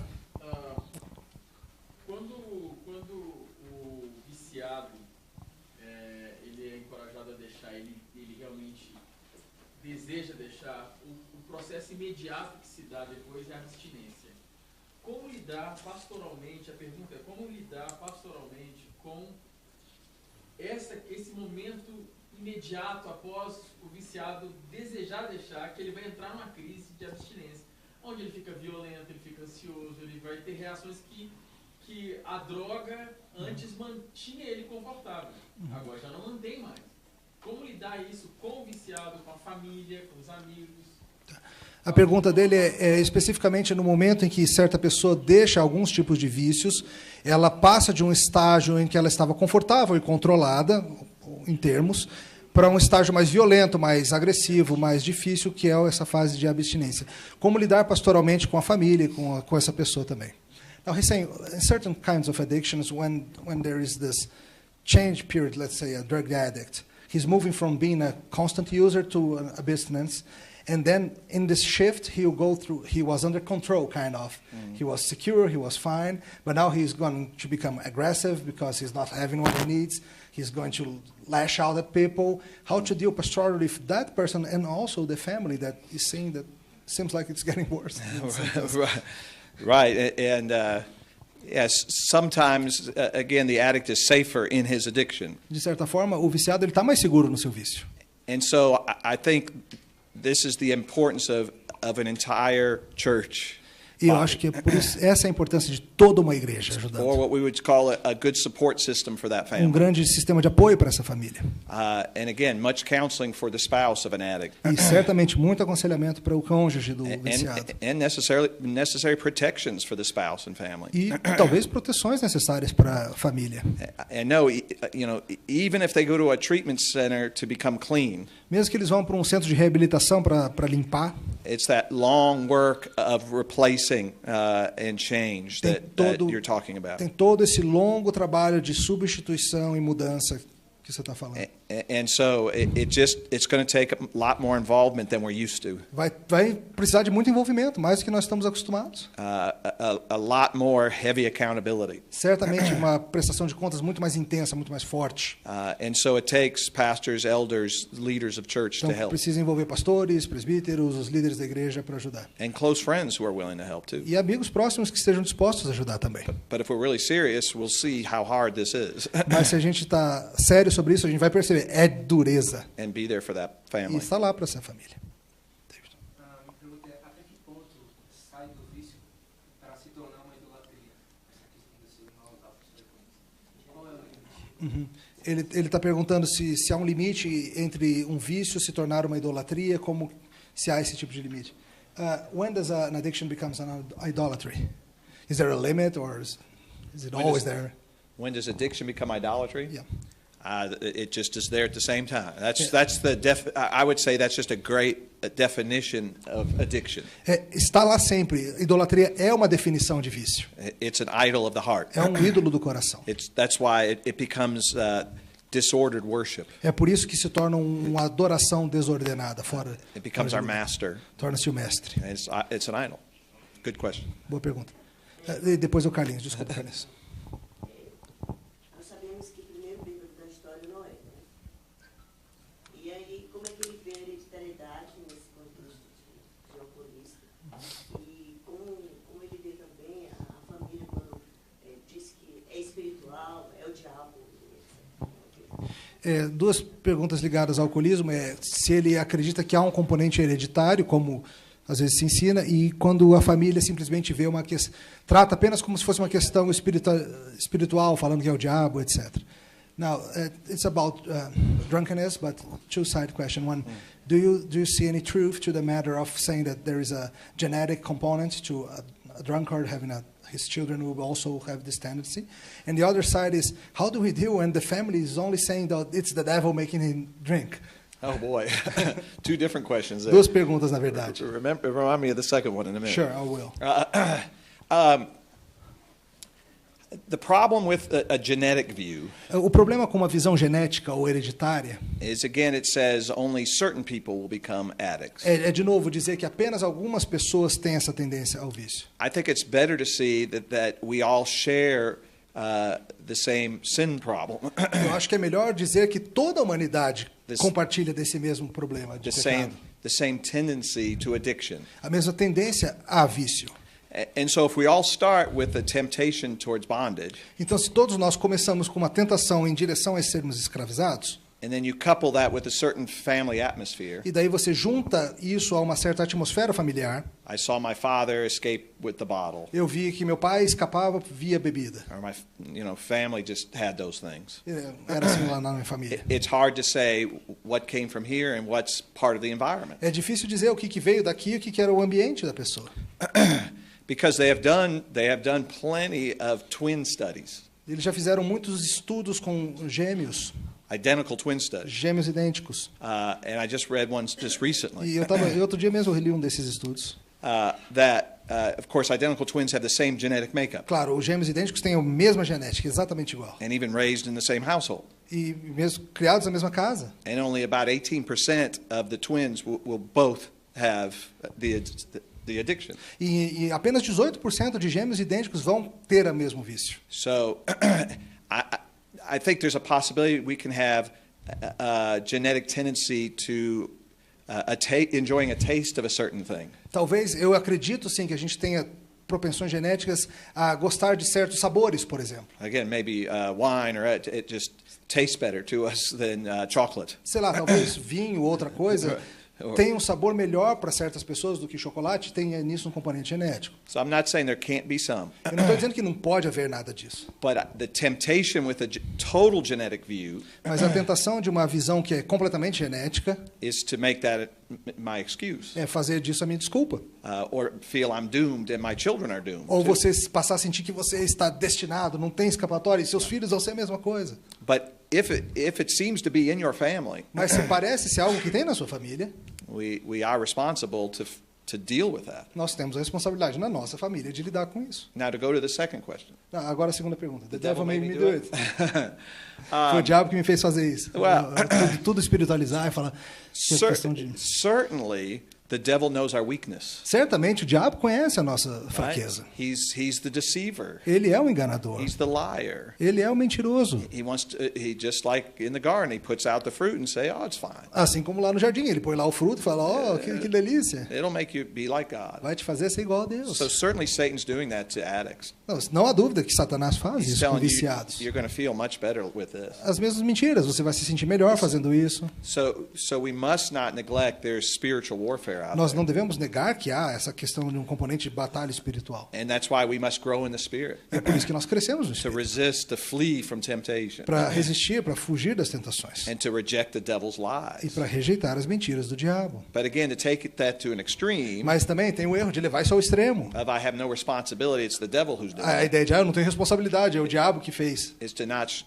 Quando o viciado ele é encorajado a deixar, ele realmente deseja deixar, o processo imediato que se dá depois é a abstinência. Como lidar pastoralmente, a pergunta é como lidar pastoralmente com esse momento imediato após o viciado desejar deixar, que ele vai entrar numa crise de abstinência, onde ele fica violento, ele fica ansioso, ele vai ter reações que que a droga antes mantinha ele confortável, agora já não mantém mais. Como lidar isso com o viciado, com a família, com os amigos? A pergunta dele é especificamente no momento em que certa pessoa deixa alguns tipos de vícios, ela passa de um estágio em que ela estava confortável e controlada, em termos, para um estágio mais violento, mais agressivo, mais difícil, que é essa fase de abstinência. Como lidar pastoralmente com a família e com essa pessoa também. Now he's saying in certain kinds of addictions, when there is this change period, let's say a drug addict, he's moving from being a constant user to an abstinence. And then in this shift, he'll go through, he was under control, kind of. He was secure, he was fine, but now he's going to become aggressive because he's not having what he needs. He's going to lash out at people. How to deal pastorally with that person and also the family that is seeing that seems like it's getting worse. Right. And yes, sometimes, again, the addict is safer in his addiction. De certa forma, o viciado ele está mais seguro no seu vício. And so I think this is the importance of an entire church. E eu acho que por isso, essa é a importância de toda uma igreja ajudando. Or what we would call a good support system for that family. Grande sistema de apoio para essa família. And again, much counseling for the spouse of an addict. E certamente muito aconselhamento para o cônjuge do viciado. And necessary protections for the spouse and family. E talvez proteções necessárias para a família. And no, even if they go to a treatment center to become clean. Mesmo que eles vão para um centro de reabilitação para limpar. It's that long work of replacing and change that you're talking about. Tem todo esse longo trabalho de substituição e mudança que você está falando. And so it's going to take a lot more involvement than we're used to. Vai precisar de muito envolvimento, mais do que nós estamos acostumados. A lot more heavy accountability. Certamente uma prestação de contas muito mais intensa, muito mais forte. And so it takes pastors, elders, leaders of church to help. Precisa envolver pastores, presbíteros, os líderes da igreja para ajudar. And close friends who are willing to help too. E amigos próximos que estejam dispostos a ajudar também. But if we're really serious, we'll see how hard this is. Mas se a gente está sério sobre isso, a gente vai perceber é dureza. And be there for that family. E está lá para essa família. Me perguntei até que ponto sai do vício para se tornar uma idolatria. Essa questão qual é o limite? Ele está perguntando se há um limite entre um vício se tornar uma idolatria, como se há esse tipo de limite. When does an addiction becomes an idolatry? Is there a limit, or is it always there? When does addiction become idolatry? Yeah. It just is there at the same time. That's I would say that's just a great definition of addiction. Está lá sempre. Idolatria é uma definição de vício. It's an idol of the heart. É um ídolo do coração. That's why it becomes disordered worship. É por isso que se torna uma adoração desordenada, fora. It becomes our master. Torna-se o mestre. It's an idol. Good question. Boa pergunta. Depois o Carlinhos. Desculpa, Carlinhos. Duas perguntas ligadas ao alcoolismo. Se ele acredita que há um componente hereditário, como às vezes se ensina, e quando a família simplesmente vê uma questão, trata apenas como se fosse uma questão espiritual, falando que é o diabo, etc. Now, it's about drunkenness, but two-side question. One, do you see any truth to the matter of saying that there is a genetic component to a drunkard having his children will also have this tendency? And the other side is, how do we deal when the family is only saying that it's the devil making him drink? Oh boy, two different questions there. Duas perguntas, na verdade. Remind me of the second one in a minute. Sure, I will. The problem with a genetic view O problema com uma visão genética ou hereditária is, again, it says only certain people will become addicts. é de novo dizer que apenas algumas pessoas têm essa tendência ao vício. I think it's better to see that we all share the same sin problem. Eu acho que é melhor dizer que toda a humanidade compartilha desse mesmo problema de pecado. The same tendency to addiction. A mesma tendência a vício. And so if we all start with a temptation towards bondage, então se todos nós começamos com uma tentação em direção a sermos escravizados, And then you couple that with a certain family atmosphere. E daí você junta isso a uma certa atmosfera familiar. I saw my father escape with the bottle. Eu vi que meu pai escapava via bebida. Or my, family just had those things. Era assim lá na minha família. It's hard to say what came from here and what's part of the environment. É difícil dizer o que veio daqui e o que era o ambiente da pessoa. Because they have done plenty of twin studies. Eles já fizeram muitos estudos com gêmeos. Identical twin studies. Gêmeos idênticos. And I just read one just recently. E outro dia mesmo eu li um desses estudos. Of course, identical twins have the same genetic makeup. Claro, os gêmeos idênticos têm a mesma genética, exatamente igual. And even raised in the same household. E mesmo criados na mesma casa. And only about 18% of the twins will both have the addiction. E apenas 18% de gêmeos idênticos vão ter o mesmo vício. So, I think there's a possibility we can have a genetic tendency to enjoying a taste of a certain thing. Talvez, eu acredito sim que a gente tenha propensões genéticas a gostar de certos sabores, por exemplo. Again, maybe wine, or it just tastes better to us than chocolate. Sei lá, talvez vinho ou outra coisa tem um sabor melhor para certas pessoas do que chocolate, tem nisso um componente genético. So I'm not saying there can't be some. Eu não estou dizendo que não pode haver nada disso. But the temptation with a total genetic view Mas a tentação de uma visão que é completamente genética is to make that my excuse. É fazer disso a minha desculpa. Or feel I'm doomed and my children are doomed. Ou você passar a sentir que você está destinado, não tem escapatória, e seus filhos vão ser a mesma coisa. But if it seems to be in your family, mas se parece ser algo que tem na sua família, we are responsible to deal with that. Nós temos a responsabilidade na nossa família de lidar com isso. Now to go to the second question. Agora a segunda pergunta. The devil made me do it. Foi o diabo que me fez fazer isso. Well, tudo espiritualizar e falar questão de... Certainly the devil knows our weakness. Certamente o diabo conhece a nossa fraqueza. Right? He's the deceiver. Ele é o enganador. He's the liar. Ele é o mentiroso. He just like in the garden, he puts out the fruit and say, "Oh, it's fine." Assim como lá no jardim, ele põe lá o fruto e fala, "Oh, que delícia." It'll make you be like God. Vai te fazer ser igual a Deus. So certainly Satan's doing that to addicts. Não há dúvida que Satanás faz isso com viciados. You're going to feel much better with this. As mesmas mentiras, você vai se sentir melhor fazendo isso. So we must not neglect there's spiritual warfare out there. Nós não devemos negar que há essa questão de um componente de batalha espiritual. And that's why we must grow in the spirit. É por isso que nós crescemos no espírito. To resist, to flee from temptation. Para resistir, para fugir das tentações. And to reject the devil's lies. E para rejeitar as mentiras do diabo. But again, to take that to an extreme. Mas também tem o erro de levar isso ao extremo. Of I have no responsibility, it's the devil who's doing it. A ideia de eu não tenho responsabilidade, é o diabo que fez. Is to not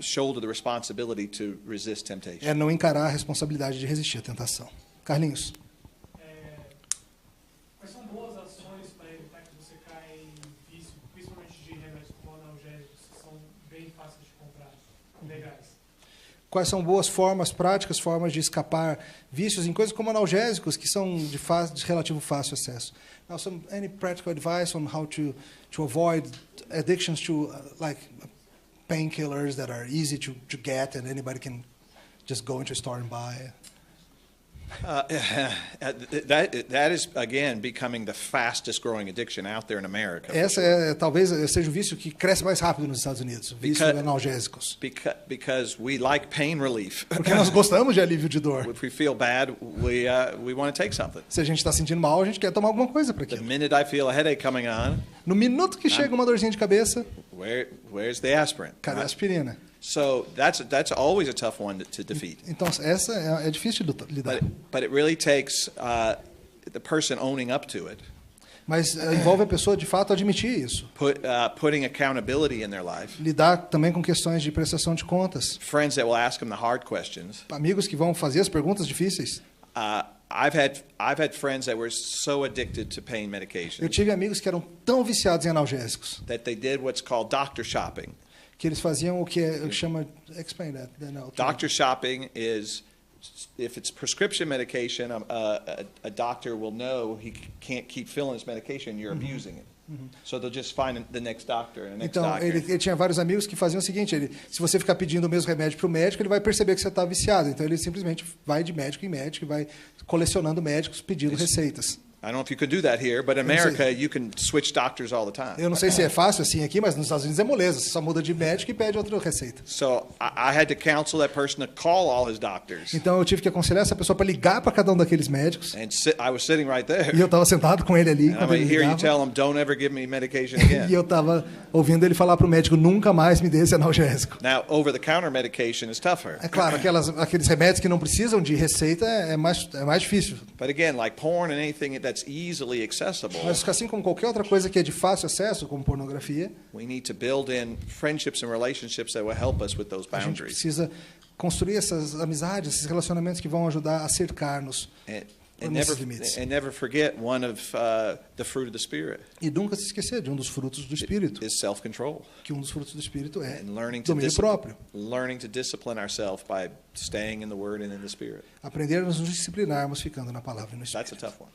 shoulder the responsibility to resist temptation. É não encarar a responsabilidade de resistir à tentação. Carlinhos. Quais são boas ações para evitar que você caia em vício, principalmente de remédios como analgésicos, que são bem fáceis de comprar, legais? Quais são boas formas, práticas, formas de escapar vícios em coisas como analgésicos, que são de relativo fácil acesso? Now, any practical advice on how to avoid addictions to like painkillers that are easy to get and anybody can just go into a store and buy? That is again becoming the fastest growing addiction out there in America. Essa talvez seja o vício que cresce mais rápido nos Estados Unidos, o vício de analgésicos. Because we like pain relief. Porque nós gostamos de alívio de dor. If we feel bad, we want to take something. Se a gente está sentindo mal, a gente quer tomar alguma coisa para aquilo. The minute I feel a headache coming on, no minuto que chega uma dorzinha de cabeça, where's the aspirin? Cadê a aspirina? So that's always a tough one to defeat. Então essa é difícil de lidar. But it really takes the person owning up to it. Mas envolve a pessoa de fato admitir isso. Putting accountability in their life. Lidar também com questões de prestação de contas. Friends that will ask them the hard questions. Amigos que vão fazer as perguntas difíceis. I've had friends that were so addicted to pain medication. Eu tive amigos que eram tão viciados em analgésicos. That they did what's called doctor shopping. Que eles faziam o que chama explain that. Doctor shopping is if it's prescription medication, a doctor will know he can't keep filling his medication, you're abusing it. So they'll just find the next doctor and the next doctor. Então, ele tinha vários amigos que faziam o seguinte, se você ficar pedindo o mesmo remédio para o médico, ele vai perceber que você está viciado. Então, ele simplesmente vai de médico em médico e vai colecionando médicos pedindo receitas. I don't know if you could do that here, but in America you can switch doctors all the time. Eu não sei se é fácil assim aqui, mas nos Estados Unidos é moleza. Você só muda de médico e pede outra receita. So I had to counsel that person to call all his doctors. Então eu tive que aconselhar essa pessoa para ligar para cada um daqueles médicos. And I was sitting right there. E eu estava sentado com ele ali. And Quando I ele hear you ligava. tell him, don't ever give me medication E again. eu estava ouvindo ele falar para o médico, nunca mais me dê esse analgésico. Now, over-the-counter medication is tougher. É claro, aqueles remédios que não precisam de receita é mais difícil. But again, like porn and anything that's easily accessible, Mas assim como qualquer outra coisa que é de fácil acesso, como pornografia, we need to build in friendships and relationships that will help us with those a gente boundaries. precisa construir essas amizades, esses relacionamentos que vão ajudar a cercar-nos nesses limites. And never forget one of the fruit of the Spirit E nunca se esquecer de um dos frutos do Espírito, is self-control. que um dos frutos do Espírito é And learning to domínio próprio. discipline ourselves by staying in the Word and in the Spirit. Aprender a nos disciplinarmos ficando na palavra e no That's a Espírito. tough one.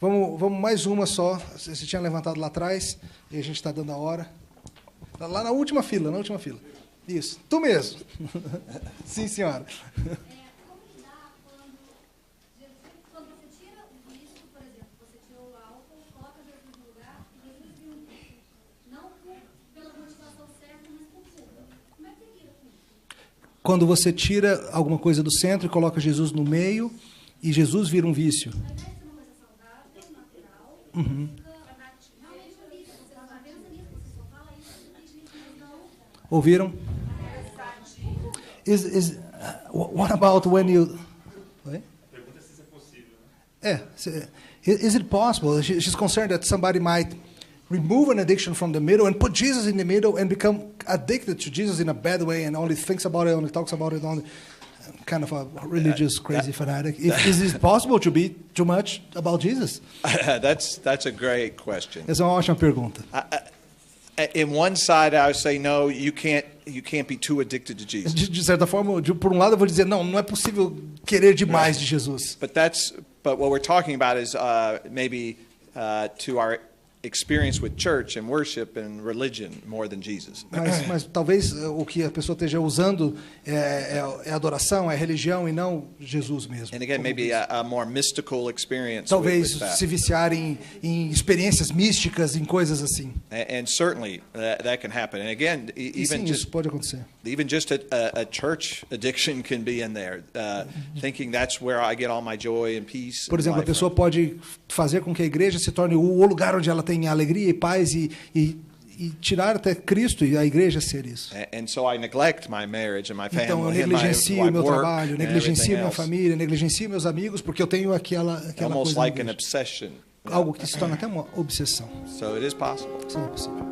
Vamos mais uma só. Você tinha levantado lá atrás e a gente está dando a hora. Lá na última fila, Isso, tu mesmo. Sim, senhora. Como lidar quando você tira o vício, por exemplo, você tirou o álcool, coloca Jesus no lugar e Jesus viu um vício. Não pela motivação certa, mas por culpa. Como é que você lida com isso? Quando você tira alguma coisa do centro e coloca Jesus no meio e Jesus vira um vício. Ao invés de ser uma coisa saudável, natural, fica realmente um vício. Você não pensa nisso, você só fala isso, mas não. Ouviram? What about when you... Oi? Pergunta se isso é possível, né? Is it possible? She's concerned that somebody might remove an addiction from the middle and put Jesus in the middle and become addicted to Jesus in a bad way and only thinks about it, only talks about it, only kind of a religious crazy fanatic. Is it possible to be too much about Jesus? That's a great question. Essa é uma ótima pergunta. In one side, I would say no. You can't be too addicted to Jesus. De certa forma, por um lado eu vou dizer não é possível querer demais de Jesus. But what we're talking about is maybe to our experience with church and worship and religion more than Jesus. Mas talvez o que a pessoa esteja usando é adoração, é religião e não Jesus mesmo. And again, maybe a more mystical experience. Talvez with that. se viciar em experiências místicas, em coisas assim. And certainly that can happen. And again, E sim, isso pode acontecer. even just a church addiction can be in there, thinking that's where I get all my joy and peace. Por exemplo, a and life. pessoa pode fazer com que a igreja se torne o lugar onde ela tem alegria e paz e tirar até Cristo e a igreja ser isso. And so I neglect my marriage and my family. Então eu and my negligencio o meu work trabalho, and negligencio everything minha else. família, negligencio meus amigos porque eu tenho aquela Almost coisa na like an igreja. obsession. Algo que se torna até uma obsessão. So it is possible. Sim, é possível.